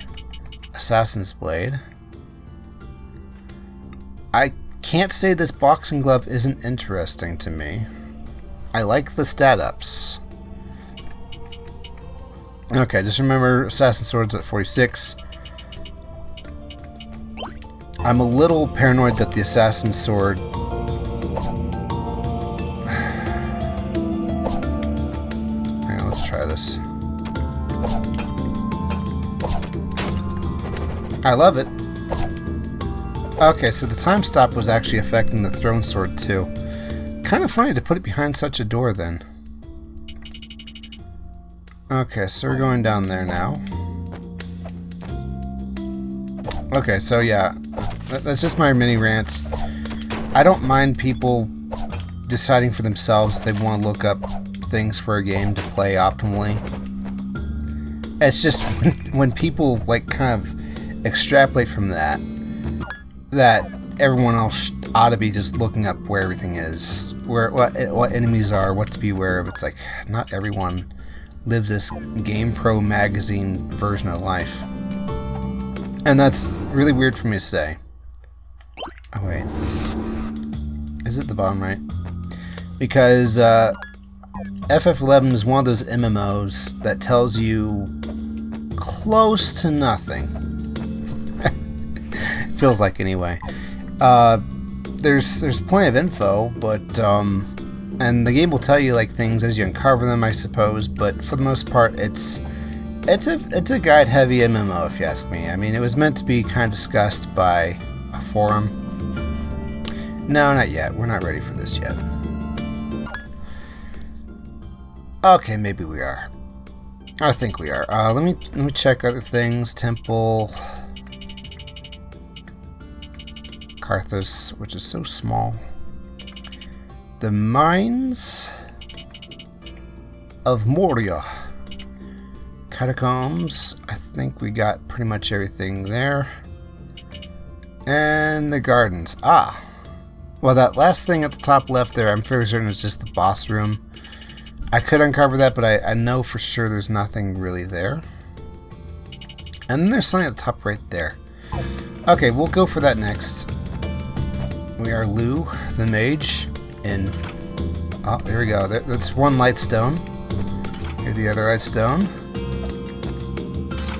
Assassin's Blade. I can't say this boxing glove isn't interesting to me. I like the stat ups. Okay, just remember Assassin Sword's at 46. I'm a little paranoid that the Assassin Sword... Hang on, let's try this. I love it. Okay, so the time stop was actually affecting the thrown sword too. Kind of funny to put it behind such a door then. Okay, so we're going down there now. Okay, so yeah, that's just my mini rant. I don't mind people deciding for themselves if they want to look up things for a game to play optimally. It's just when people like kind of extrapolate from that everyone else ought to be just looking up where everything is, what enemies are, what to be aware of. It's like not everyone lives this GamePro magazine version of life, and that's really weird for me to say. Oh wait, is it the bottom right? Because FF11 is one of those MMOs that tells you close to nothing. Feels like anyway. There's plenty of info, but and the game will tell you like things as you uncover them, I suppose. But for the most part, it's a guide heavy MMO, if you ask me. I mean, it was meant to be kind of discussed by a forum. No, not yet. We're not ready for this yet. Okay, maybe we are. I think we are. Let me check other things. Temple. Carthus, which is so small. The Mines of Moria. Catacombs. I think we got pretty much everything there. And the gardens. Ah. Well, that last thing at the top left there, I'm fairly certain is just the boss room. I could uncover that, but I know for sure there's nothing really there. And then there's something at the top right there. Okay, we'll go for that next. We are Lou, the Mage, in... Oh, there we go. That's one light stone. Here's the other light stone.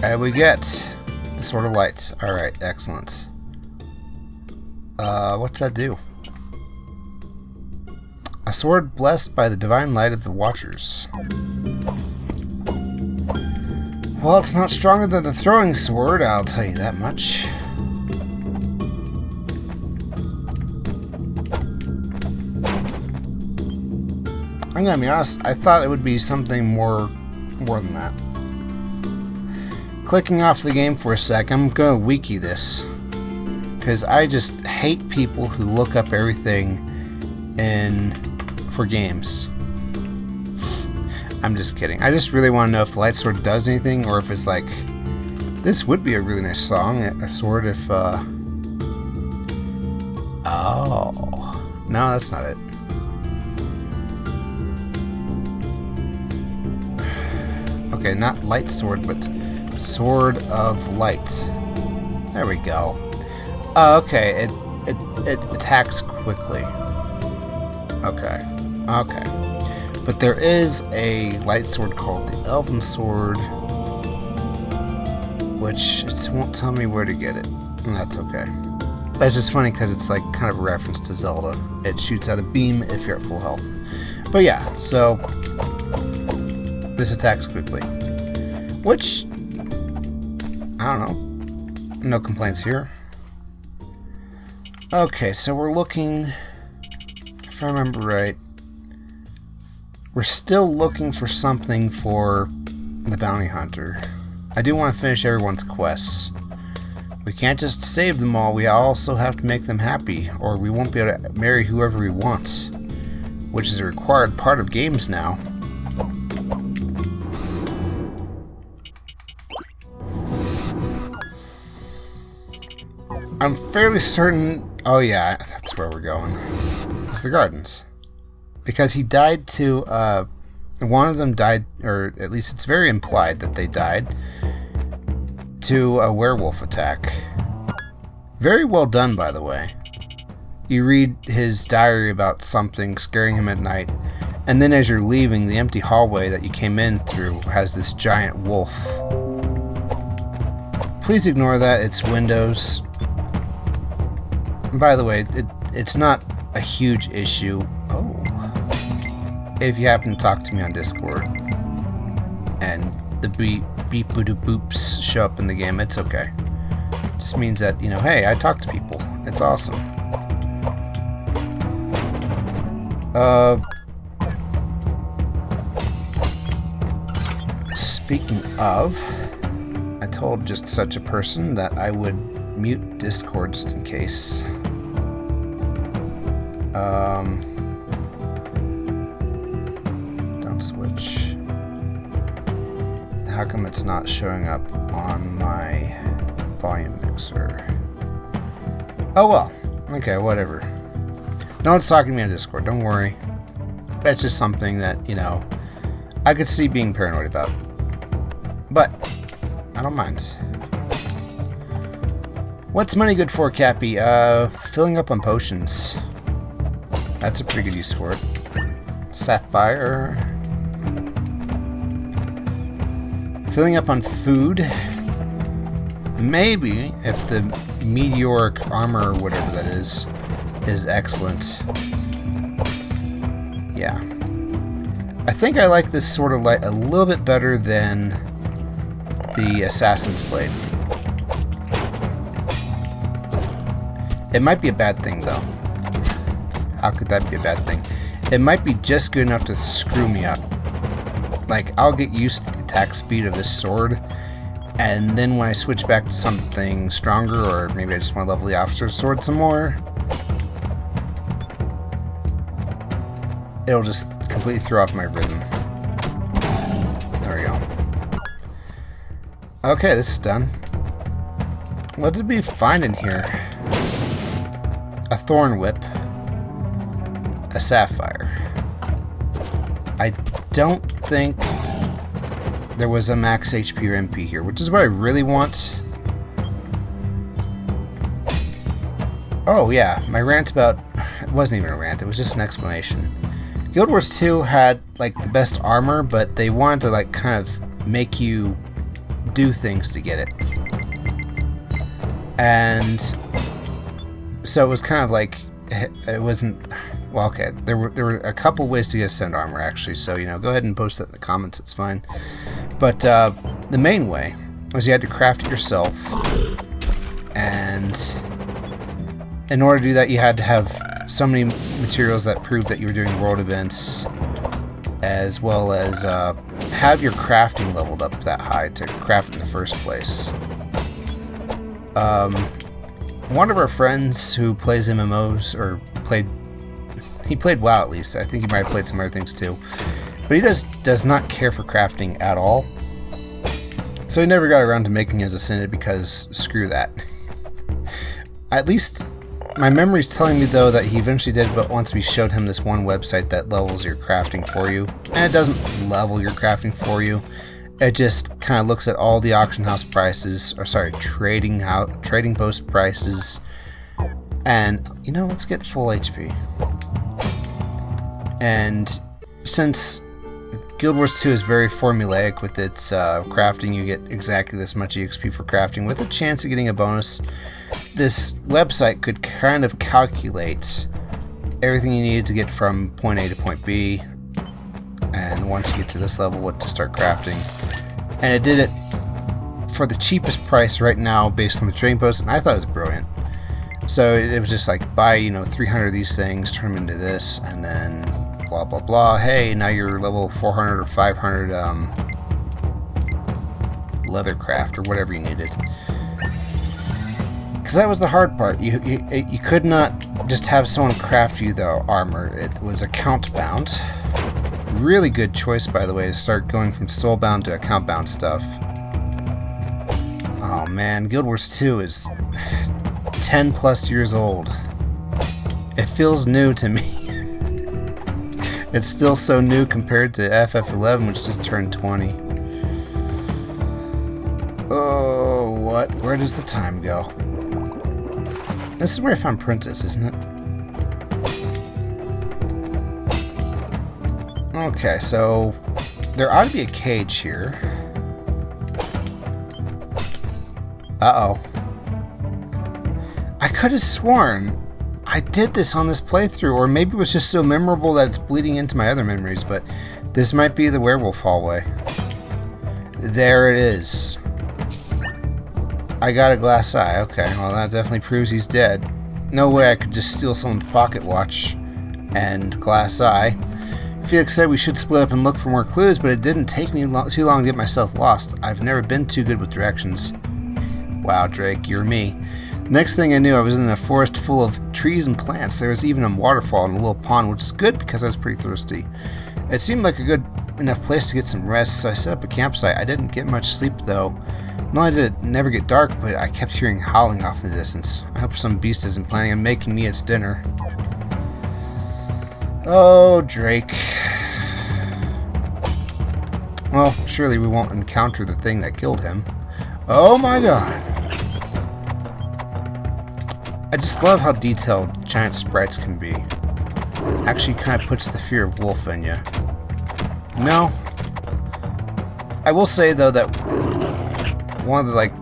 And we get the Sword of Light. Alright, excellent. What's that do? A sword blessed by the divine light of the Watchers. Well, it's not stronger than the throwing sword, I'll tell you that much. I'm gonna be honest, I thought it would be something more than that. Clicking off the game for a sec, I'm gonna wiki this. Because I just hate people who look up everything for games. I'm just kidding. I just really want to know if the light sword does anything, or if it's like, this would be a really nice song, a sword if, oh. No, that's not it. Okay, not light sword, but sword of light. There we go. Oh, okay, it attacks quickly. Okay, okay. But there is a light sword called the Elven Sword, which it won't tell me where to get it. And that's okay. It's just funny because it's like kind of a reference to Zelda. It shoots out a beam if you're at full health. But yeah, so this attacks quickly. Which, I don't know. No complaints here. Okay, so we're looking, if I remember right, we're still looking for something for the bounty hunter. I do want to finish everyone's quests. We can't just save them all, we also have to make them happy, or we won't be able to marry whoever we want, which is a required part of games now. I'm fairly certain... Oh yeah, that's where we're going. It's the gardens. Because he died to, one of them died, or at least it's very implied that they died, to a werewolf attack. Very well done, by the way. You read his diary about something scaring him at night, and then as you're leaving, the empty hallway that you came in through has this giant wolf. Please ignore that, it's Windows. And by the way, it's not a huge issue. Oh. If you happen to talk to me on Discord and the beep-boo-boops show up in the game, it's okay. It just means that, you know, hey, I talk to people. It's awesome. Speaking of, I told just such a person that I would mute Discord just in case. Dump switch. How come it's not showing up on my volume mixer? Oh well. Okay, whatever. No one's talking to me on Discord, don't worry. That's just something that, you know, I could see being paranoid about. But I don't mind. What's money good for, Cappy? Filling up on potions. That's a pretty good use for it. Sapphire. Filling up on food. Maybe, if the meteoric armor or whatever that is excellent. Yeah. I think I like this sort of light a little bit better than the Assassin's Blade. It might be a bad thing, though. How could that be a bad thing? It might be just good enough to screw me up. Like, I'll get used to the attack speed of this sword, and then when I switch back to something stronger, or maybe I just want to level the officer's sword some more, it'll just completely throw off my rhythm. There we go. Okay, this is done. What did we find in here? A thorn whip. A sapphire. I don't think there was a max HP or MP here, which is what I really want. Oh yeah, my rant about... It wasn't even a rant, it was just an explanation. Guild Wars 2 had, like, the best armor, but they wanted to, like, kind of make you do things to get it. And so it was kind of like, it wasn't... Well, okay, there were a couple ways to get ascend armor, actually, so, you know, go ahead and post that in the comments, it's fine. But the main way was you had to craft it yourself, and in order to do that, you had to have so many materials that proved that you were doing world events, as well as have your crafting leveled up that high to craft in the first place. One of our friends who plays MMOs, or played... He played WoW at least. I think he might have played some other things too. But he does not care for crafting at all. So he never got around to making his Ascended because screw that. At least my memory's telling me though that he eventually did, but once we showed him this one website that levels your crafting for you. And it doesn't level your crafting for you. It just kind of looks at all the auction house prices, or sorry, trading post prices. And, you know, let's get full HP. And since Guild Wars 2 is very formulaic with its crafting, you get exactly this much EXP for crafting with a chance of getting a bonus. This website could kind of calculate everything you needed to get from point A to point B, and once you get to this level, what to start crafting. And it did it for the cheapest price right now based on the trading post, and I thought it was brilliant. So it was just like, buy, you know, 300 of these things, turn them into this, and then blah blah blah. Hey, now you're level 400 or 500 leathercraft or whatever you needed. Because that was the hard part. You could not just have someone craft you the armor. It was account bound. Really good choice, by the way, to start going from soul bound to account bound stuff. Oh man, Guild Wars 2 is 10 plus years old. It feels new to me. It's still so new compared to FF11, which just turned 20. Oh, what? Where does the time go? This is where I found Princess, isn't it? Okay, so there ought to be a cage here. Uh-oh. I could have sworn I did this on this playthrough, or maybe it was just so memorable that it's bleeding into my other memories, but this might be the werewolf hallway. There it is. I got a glass eye. Okay, well that definitely proves he's dead. No way I could just steal someone's pocket watch and glass eye. Felix said we should split up and look for more clues, but it didn't take me too long to get myself lost. I've never been too good with directions. Wow, Drake, you're me. Next thing I knew, I was in a forest full of trees and plants. There was even a waterfall and a little pond, which is good because I was pretty thirsty. It seemed like a good enough place to get some rest, so I set up a campsite. I didn't get much sleep, though. Not only did it never get dark, but I kept hearing howling off in the distance. I hope some beast isn't planning on making me its dinner. Oh, Drake. Well, surely we won't encounter the thing that killed him. Oh my god. I just love how detailed giant sprites can be. Actually kind of puts the fear of wolf in you. No. I will say though that one of the like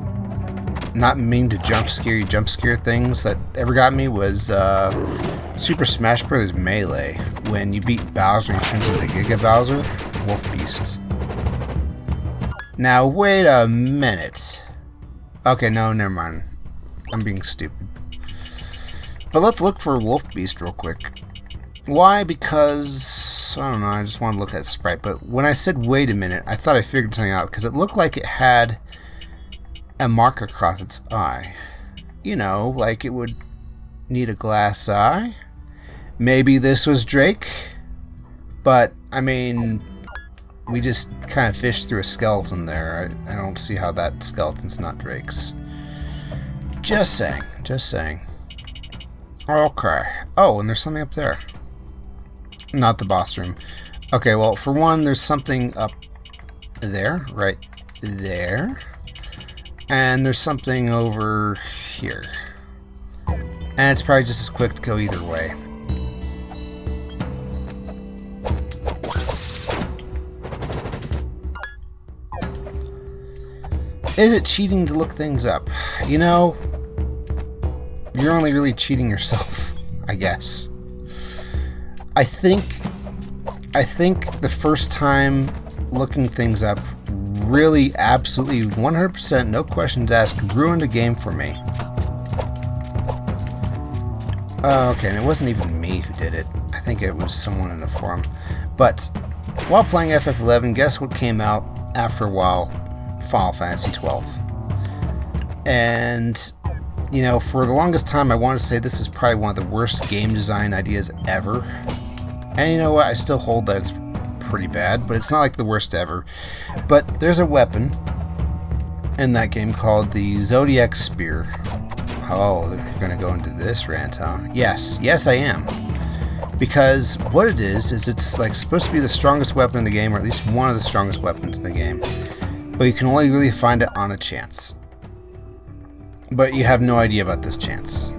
not mean to jump scare things that ever got me was Super Smash Bros. Melee. When you beat Bowser, he turns into Giga Bowser, Wolf Beast. Now wait a minute. Okay, no, never mind. I'm being stupid. But let's look for Wolf Beast real quick. Why? Because, I don't know, I just want to look at sprite. But when I said wait a minute, I thought I figured something out. Because it looked like it had a mark across its eye. You know, like it would need a glass eye. Maybe this was Drake. But, I mean, we just kind of fished through a skeleton there. I don't see how that skeleton's not Drake's. Just saying. Just saying. Okay. Oh, and there's something up there. Not the boss room. Okay, well, for one, there's something up there. Right there. And there's something over here. And it's probably just as quick to go either way. Is it cheating to look things up? You know, you're only really cheating yourself, I guess. I think the first time looking things up really absolutely 100%, no questions asked, ruined a game for me. Okay, and it wasn't even me who did it. I think it was someone in the forum. But while playing FF11, guess what came out after a while? Final Fantasy 12. And, you know, for the longest time I wanted to say this is probably one of the worst game design ideas ever. And you know what? I still hold that it's pretty bad, but it's not like the worst ever. But there's a weapon in that game called the Zodiac Spear. Oh, you're going to go into this rant, huh? Yes. Yes, I am. Because what it is it's like supposed to be the strongest weapon in the game, or at least one of the strongest weapons in the game. But you can only really find it on a chance. But you have no idea about this chance.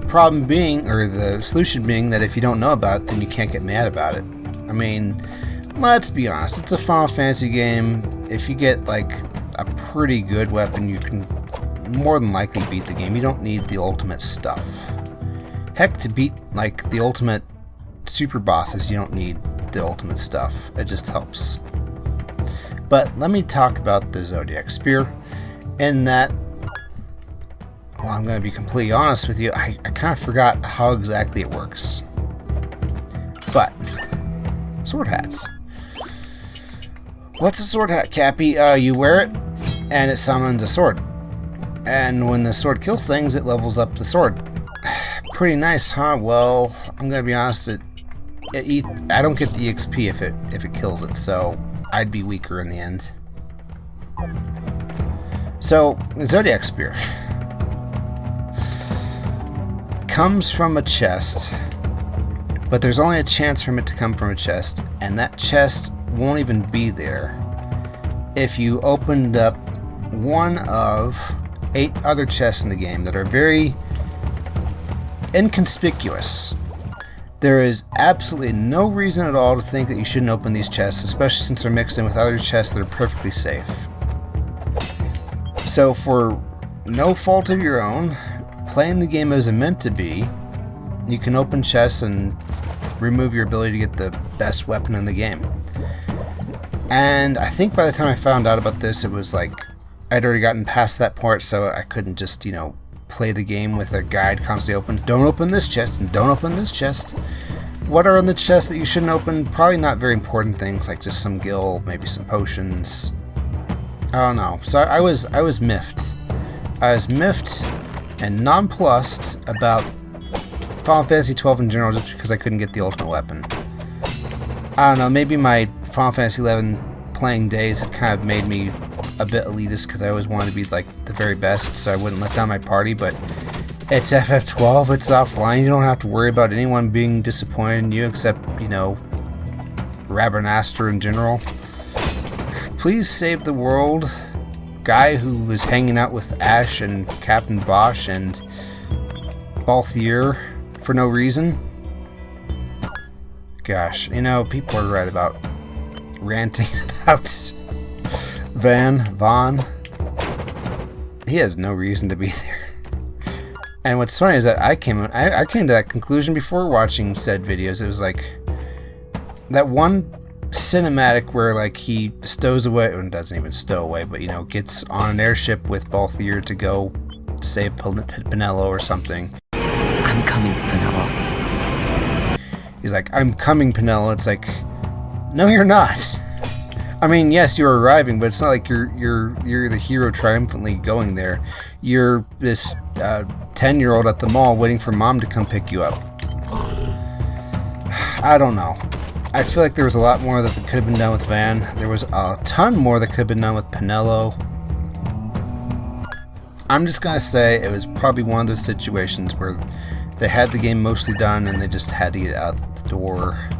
Problem being, or the solution being, that if you don't know about it, then you can't get mad about it. I mean, let's be honest, it's a Final Fantasy game. If you get like a pretty good weapon, you can more than likely beat the game. You don't need the ultimate stuff. Heck, to beat like the ultimate super bosses, you don't need the ultimate stuff. It just helps. But let me talk about the Zodiac Spear, in that, well, I'm going to be completely honest with you, I kind of forgot how exactly it works. But, sword hats. What's a sword hat, Cappy? You wear it, and it summons a sword. And when the sword kills things, it levels up the sword. Pretty nice, huh? Well, I'm going to be honest, I don't get the XP if it kills it, so I'd be weaker in the end. So, the Zodiac Spear comes from a chest, but there's only a chance for it to come from a chest, and that chest won't even be there if you opened up one of 8 other chests in the game that are very inconspicuous. There is absolutely no reason at all to think that you shouldn't open these chests, especially since they're mixed in with other chests that are perfectly safe. So for no fault of your own, playing the game as it meant to be, you can open chests and remove your ability to get the best weapon in the game. And I think by the time I found out about this, it was like I'd already gotten past that part, so I couldn't just, you know, play the game with a guide constantly open. Don't open this chest and don't open this chest. What are in the chest that you shouldn't open? Probably not very important things, like just some gil, maybe some potions. I don't know. So I was miffed. I was miffed and nonplussed about Final Fantasy XII in general, just because I couldn't get the ultimate weapon. I don't know, maybe my Final Fantasy XI playing days had kind of made me a bit elitist, because I always wanted to be like the very best, so I wouldn't let down my party. But it's FF12, it's offline, you don't have to worry about anyone being disappointed in you, except, you know, Rabernaster in general. Please save the world. Guy who was hanging out with Ash and Captain Bosch and Balthier for no reason. Gosh, you know, people are right about ranting about Vaughn. He has no reason to be there. And what's funny is that I came to that conclusion before watching said videos. It was like that one cinematic where like he stows away, or doesn't even stow away, but you know, gets on an airship with Balthier to go save Pinello or something. I'm coming, Pinello. He's like, I'm coming, Pinello. It's like, no, you're not. I mean, yes, you're arriving, but it's not like you're the hero triumphantly going there. You're this 10-year-old at the mall waiting for mom to come pick you up. I don't know. I feel like there was a lot more that could have been done with Van. There was a ton more that could have been done with Pinello. I'm just gonna say it was probably one of those situations where they had the game mostly done and they just had to get it out the door.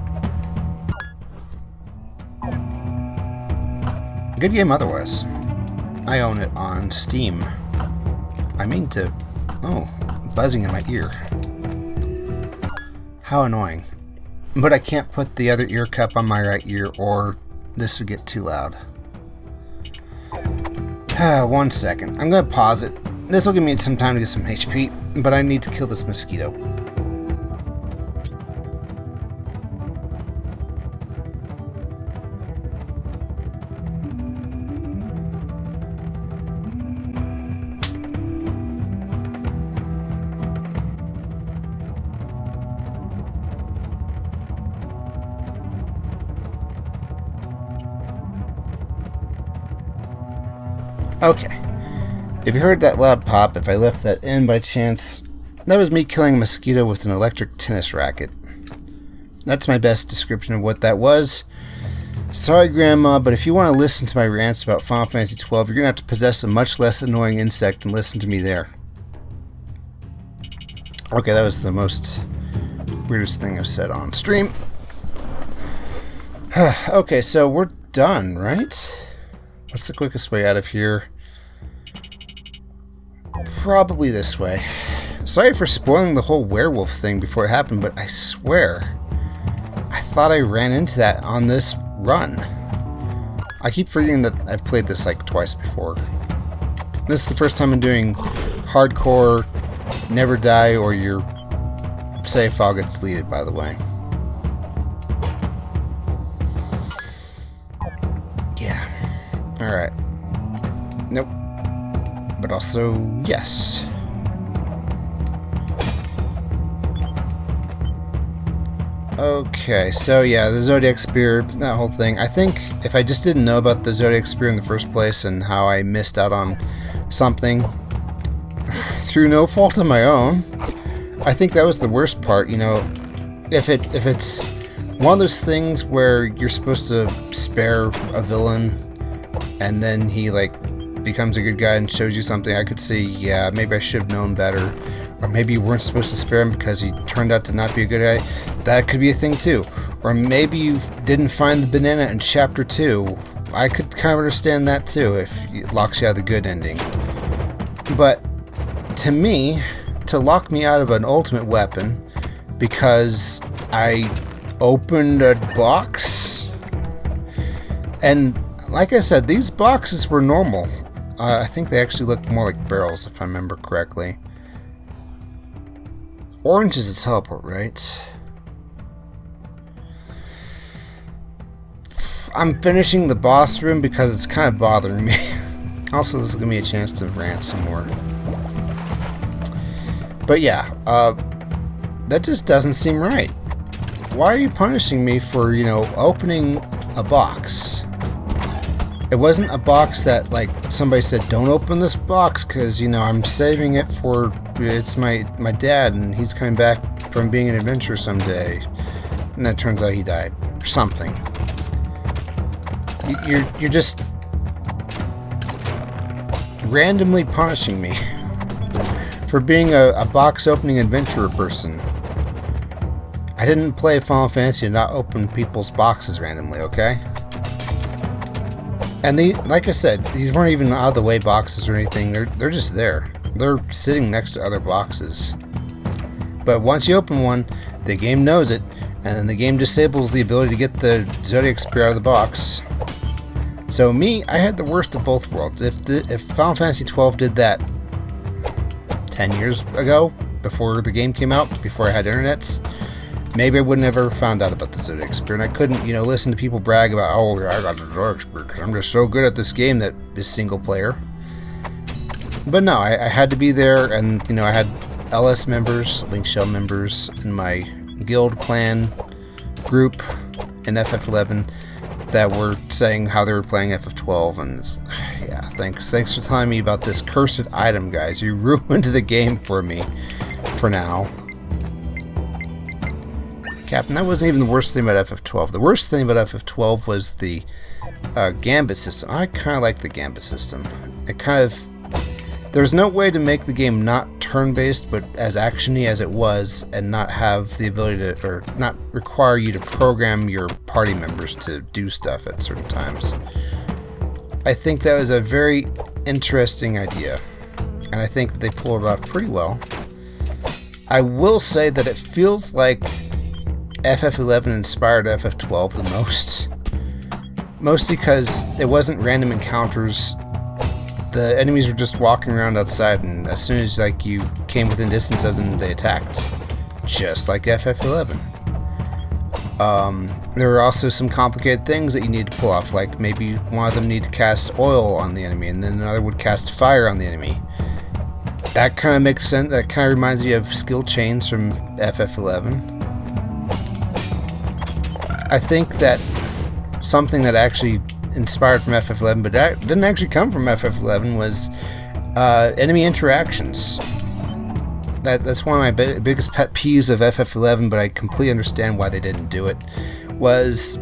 Good game otherwise. I own it on Steam. I mean to... Oh, buzzing in my ear. How annoying. But I can't put the other ear cup on my right ear or this will get too loud. 1 second. I'm going to pause it. This will give me some time to get some HP, but I need to kill this mosquito. Okay, if you heard that loud pop, if I left that in by chance, that was me killing a mosquito with an electric tennis racket. That's my best description of what that was. Sorry, Grandma, but if you want to listen to my rants about Final Fantasy XII, you're going to have to possess a much less annoying insect and listen to me there. Okay, that was the most weirdest thing I've said on stream. Okay, so we're done, right? What's the quickest way out of here? Probably this way. Sorry for spoiling the whole werewolf thing before it happened, but I swear, I thought I ran into that on this run. I keep forgetting that I've played this like twice before. This is the first time I'm doing hardcore, never die, or your save file gets deleted, by the way. Yeah. Alright. Nope. But also, yes. Okay, so yeah, the Zodiac Spear, that whole thing. I think if I just didn't know about the Zodiac Spear in the first place and how I missed out on something through no fault of my own, I think that was the worst part. You know, if it's one of those things where you're supposed to spare a villain and then he like becomes a good guy and shows you something, I could see, yeah, maybe I should have known better. Or maybe you weren't supposed to spare him because he turned out to not be a good guy. That could be a thing too. Or maybe you didn't find the banana in chapter 2. I could kind of understand that too if it locks you out of the good ending. But to me, to lock me out of an ultimate weapon because I opened a box, and like I said, these boxes were normal. I think they actually look more like barrels if I remember correctly. Orange is a teleport, right? I'm finishing the boss room because it's kind of bothering me. Also, this will give me a chance to rant some more. But yeah, that just doesn't seem right. Why are you punishing me for, you know, opening a box? It wasn't a box that, like, somebody said, don't open this box because, you know, I'm saving it for, it's my dad and he's coming back from being an adventurer someday. And it turns out he died. Or something. You're just randomly punishing me for being a box opening adventurer person. I didn't play Final Fantasy to not open people's boxes randomly, okay? And like I said, these weren't even out of the way boxes or anything. They're just there. They're sitting next to other boxes. But once you open one, the game knows it, and then the game disables the ability to get the Zodiac Spear out of the box. So me, I had the worst of both worlds. If Final Fantasy XII did that 10 years ago, before the game came out, before I had internets, maybe I would have never found out about the Zodiac Spear, and I couldn't, you know, listen to people brag about, oh, I got the Zodiac Spear because I'm just so good at this game that is single player. But no, I had to be there, and, you know, I had LS members, Link Shell members in my guild clan group in FF11 that were saying how they were playing FF12, and yeah, thanks for telling me about this cursed item, guys. You ruined the game for me, for now. Captain, that wasn't even the worst thing about FF12. The worst thing about FF12 was the gambit system. I kind of like the gambit system. It kind of... There's no way to make the game not turn-based, but as action-y as it was, and not have the ability to, or not require you to program your party members to do stuff at certain times. I think that was a very interesting idea, and I think that they pulled it off pretty well. I will say that it feels like FF11 inspired FF12 the most. Mostly because it wasn't random encounters. The enemies were just walking around outside, and as soon as like you came within distance of them, they attacked. Just like FF11. There were also some complicated things that you need to pull off, like maybe one of them needed to cast oil on the enemy, and then another would cast fire on the enemy. That kind of makes sense. That kind of reminds me of skill chains from FF11. I think that something that actually inspired from FF11, but that didn't actually come from FF11, was enemy interactions. that's one of my biggest pet peeves of FF11, but I completely understand why they didn't do it, was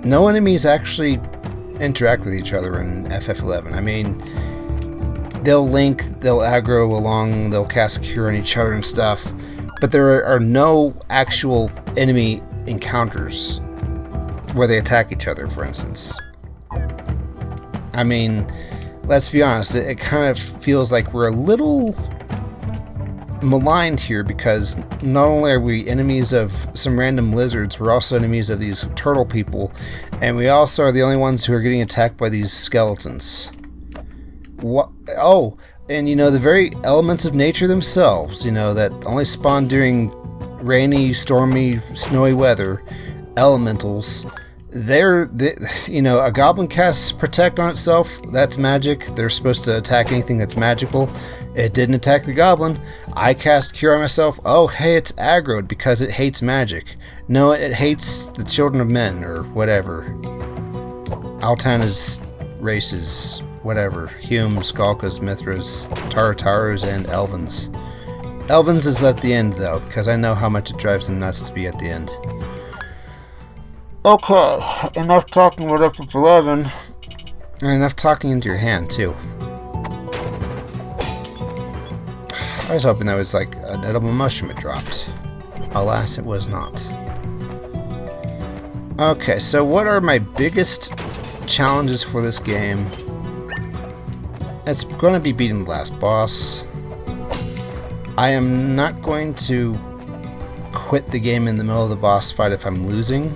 no enemies actually interact with each other in FF11. I mean, they'll link, they'll aggro along, they'll cast cure on each other and stuff, but there are no actual enemy encounters where they attack each other, for instance. I mean, let's be honest, it kind of feels like we're a little maligned here, because not only are we enemies of some random lizards, we're also enemies of these turtle people, and we also are the only ones who are getting attacked by these skeletons. What? Oh, and you know, the very elements of nature themselves, you know, that only spawn during rainy, stormy, snowy weather, elementals, you know, a goblin casts protect on itself. That's magic. They're supposed to attack anything that's magical. It didn't attack the goblin. I cast cure on myself. Oh, hey, it's aggroed because it hates magic. No, it hates the children of men, or whatever. Altana's races, whatever. Humes, Skalkas, Mithras, Taratarus, and Elvens. Elvens is at the end, though, because I know how much it drives them nuts to be at the end. Okay, enough talking about FF11, and enough talking into your hand, too. I was hoping that was like an edible mushroom it dropped. Alas, it was not. Okay, so what are my biggest challenges for this game? It's going to be beating the last boss. I am not going to quit the game in the middle of the boss fight if I'm losing,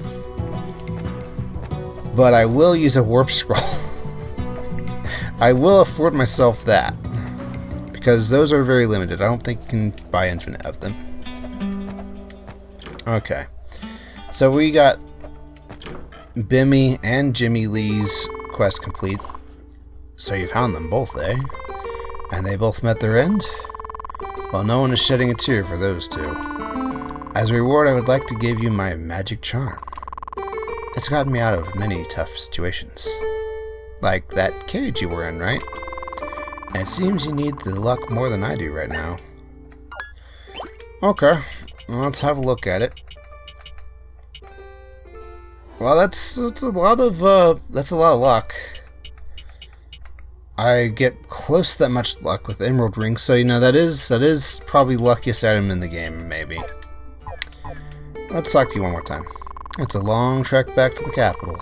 but I will use a warp scroll. I will afford myself that, because those are very limited. I don't think you can buy infinite of them. Okay, so we got Bimmy and Jimmy Lee's quest complete. So you found them both, eh? And they both met their end? Well, no one is shedding a tear for those two. As a reward, I would like to give you my magic charm. It's gotten me out of many tough situations. Like that cage you were in, right? And it seems you need the luck more than I do right now. Okay, well, let's have a look at it. Well, that's a lot of luck. I get close to that much luck with Emerald Ring, so you know that is probably the luckiest item in the game, maybe. Let's talk to you one more time. It's a long trek back to the capital.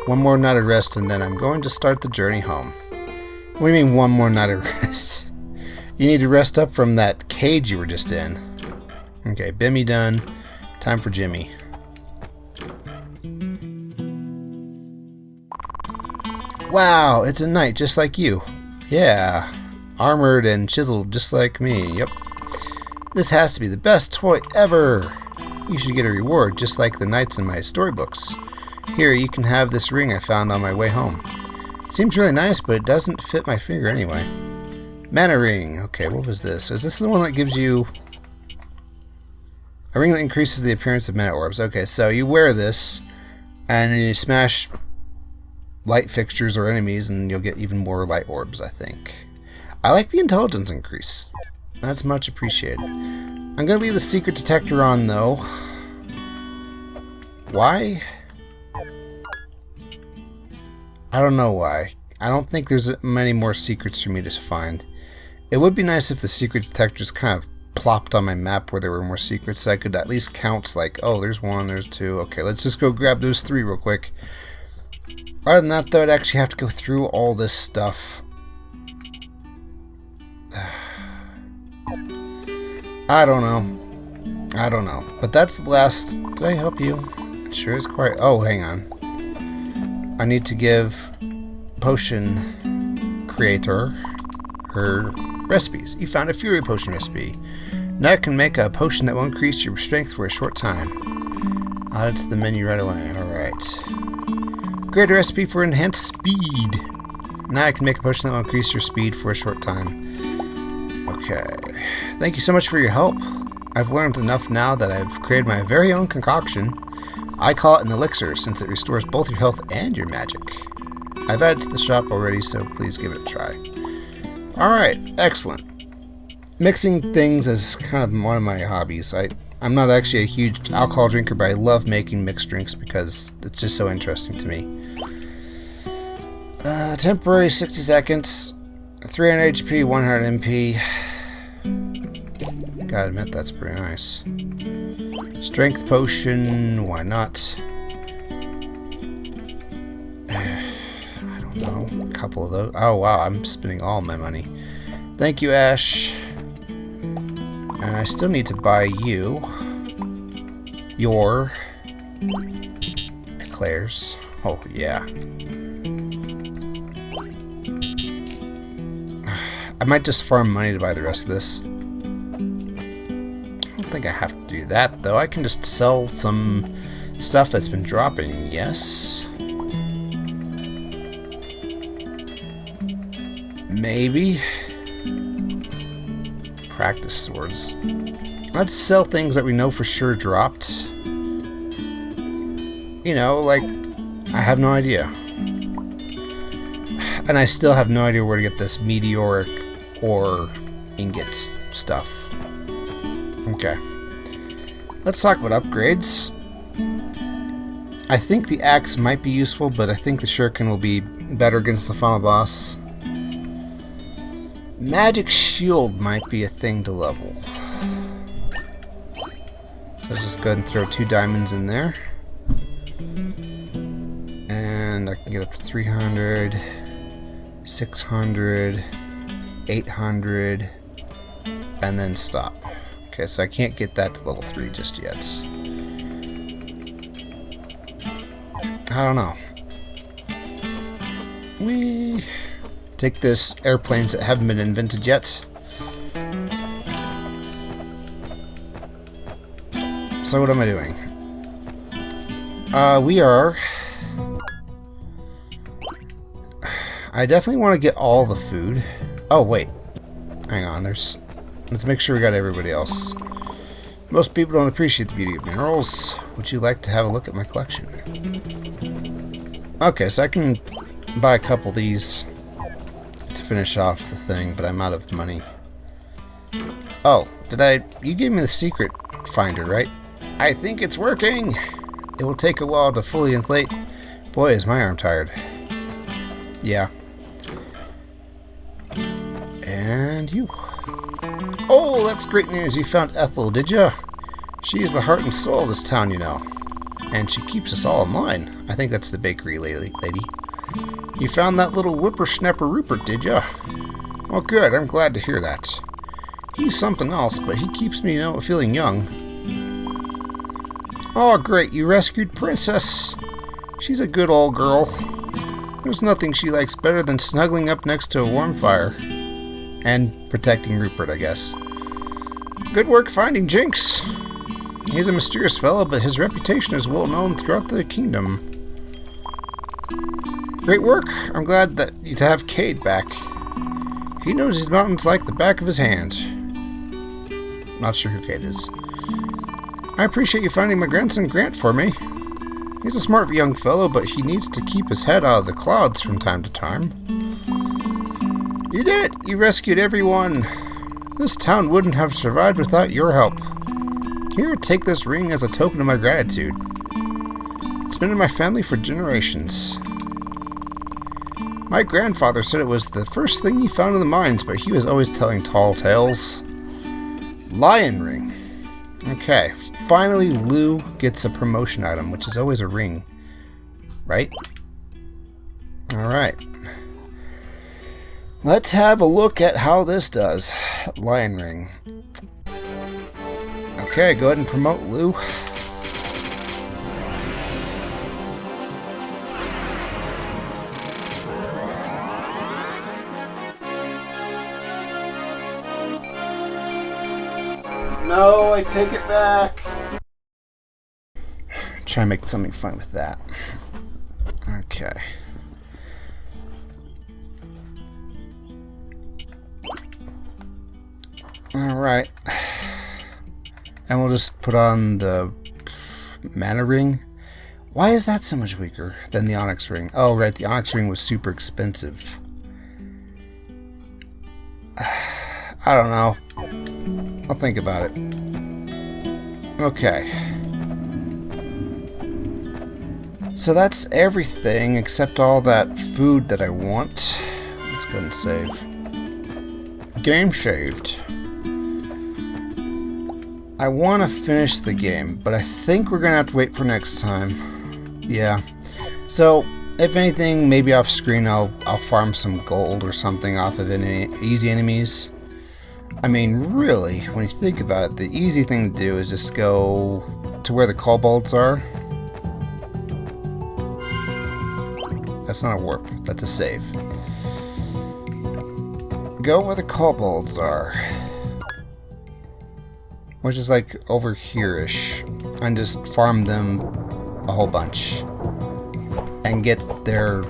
One more night of rest, and then I'm going to start the journey home. What do you mean, one more night of rest? You need to rest up from that cage you were just in. Okay, Bimmy done. Time for Jimmy. Wow, it's a knight just like you. Yeah, armored and chiseled just like me. Yep. This has to be the best toy ever. You should get a reward just like the knights in my storybooks. Here, you can have this ring I found on my way home. It seems really nice, but it doesn't fit my finger anyway. Mana ring. Okay, what was this? Is this the one that gives you a ring that increases the appearance of mana orbs? Okay, so you wear this, and then you smash light fixtures or enemies, and you'll get even more light orbs, I think. I like the intelligence increase. That's much appreciated. I'm going to leave the secret detector on, though. Why? I don't know why. I don't think there's many more secrets for me to find. It would be nice if the secret detectors kind of plopped on my map where there were more secrets, so I could at least count, like, oh, there's one, there's two. Okay, let's just go grab those three real quick. Other than that, though, I'd actually have to go through all this stuff. I don't know. But that's the last... Did I help you? It sure is quite... Oh, hang on. I need to give potion creator her recipes. You found a fury potion recipe. Now I can make a potion that will increase your strength for a short time. Add it to the menu right away. Alright. Create a recipe for enhanced speed. Now I can make a potion that will increase your speed for a short time. Okay. Thank you so much for your help. I've learned enough now that I've created my very own concoction. I call it an elixir since it restores both your health and your magic. I've added it to the shop already, so please give it a try. Alright, excellent. Mixing things is kind of one of my hobbies. I'm not actually a huge alcohol drinker, but I love making mixed drinks because it's just so interesting to me. Temporary 60 seconds, 300 HP, 100 MP. Gotta admit, that's pretty nice. Strength potion, why not? I don't know, a couple of those. Oh wow, I'm spending all my money. Thank you, Ash. And I still need to buy you your eclairs. Oh yeah. I might just farm money to buy the rest of this. I don't think I have to do that, though. I can just sell some stuff that's been dropping. Yes. Maybe. Practice swords. Let's sell things that we know for sure dropped. You know, like, I have no idea. And I still have no idea where to get this meteoric or ingot stuff. Okay. Let's talk about upgrades. I think the axe might be useful, but I think the shuriken will be better against the final boss. Magic shield might be a thing to level. So let's just go ahead and throw 2 diamonds in there. And I can get up to 300, 600, 800, and then stop. Okay, so I can't get that to level 3 just yet. I don't know. We take this airplanes that haven't been invented yet. So what am I doing? We are... I definitely want to get all the food. Oh, wait. Hang on, let's make sure we got everybody else. Most people don't appreciate the beauty of minerals. Would you like to have a look at my collection? Okay, so I can buy a couple of these to finish off the thing, but I'm out of money. Oh, you gave me the secret finder, right? I think it's working! It will take a while to fully inflate. Boy, is my arm tired. Yeah. And you. Oh, that's great news. You found Ethel, did you? She's the heart and soul of this town, you know. And she keeps us all in line. I think that's the bakery lady. You found that little whippersnapper Rupert, did you? Well, good. I'm glad to hear that. He's something else, but he keeps me, feeling young. Oh, great. You rescued Princess. She's a good old girl. There's nothing she likes better than snuggling up next to a warm fire. And protecting Rupert, I guess. Good work finding Jinx. He's a mysterious fellow, but his reputation is well known throughout the kingdom. Great work. I'm glad that you to have Cade back. He knows these mountains like the back of his hand. Not sure who Cade is. I appreciate you finding my grandson Grant for me. He's a smart young fellow, but he needs to keep his head out of the clouds from time to time. You did it! You rescued everyone! This town wouldn't have survived without your help. Here, take this ring as a token of my gratitude. It's been in my family for generations. My grandfather said it was the first thing he found in the mines, but he was always telling tall tales. Lion ring. Okay, finally Lou gets a promotion item, which is always a ring. Right? Alright. Let's have a look at how this does. Lion ring. Okay, go ahead and promote Lou. No, I take it back. Try and make something fun with that. Okay. Alright. And we'll just put on the mana ring. Why is that so much weaker than the onyx ring? Oh, right, the onyx ring was super expensive. I don't know. I'll think about it. Okay. So that's everything except all that food that I want. Let's go and save. Game saved. I want to finish the game, but I think we're going to have to wait for next time. Yeah. So, if anything, maybe off screen I'll farm some gold or something off of any easy enemies. I mean, really, when you think about it, the easy thing to do is just go to where the kobolds are. That's not a warp, that's a save. Go where the kobolds are. Which is like over here-ish. And just farm them a whole bunch. And get their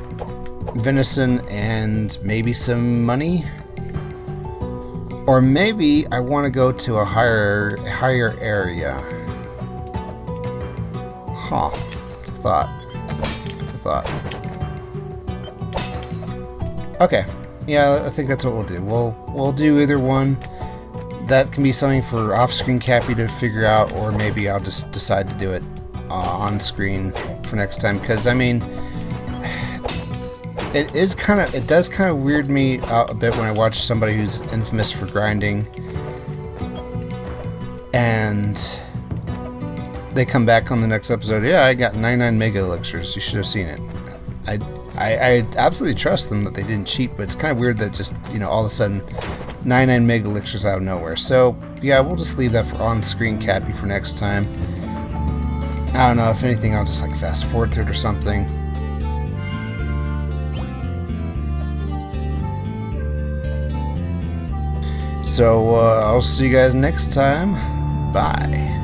venison and maybe some money. Or maybe I want to go to a higher area. Huh. It's a thought. It's a thought. Okay. Yeah, I think that's what we'll do. We'll do either one. That can be something for off-screen Cappy to figure out, or maybe I'll just decide to do it on screen for next time. Because I mean, it does kind of weird me out a bit when I watch somebody who's infamous for grinding, and they come back on the next episode. Yeah, I got 99 mega elixirs. You should have seen it. I absolutely trust them that they didn't cheat, but it's kind of weird that just, you know, all of a sudden 99 mega elixirs out of nowhere. So yeah, we'll just leave that for on-screen Cappy for next time. I don't know, if anything, I'll just like fast forward through it or something. So I'll see you guys next time. Bye.